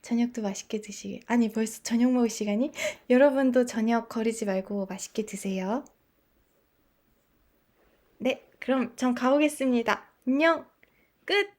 저녁도 맛있게 드시게. 아니, 벌써 저녁 먹을 시간이? 여러분도 저녁 거르지 말고 맛있게 드세요. 네, 그럼 전 가보겠습니다. 안녕! 끝!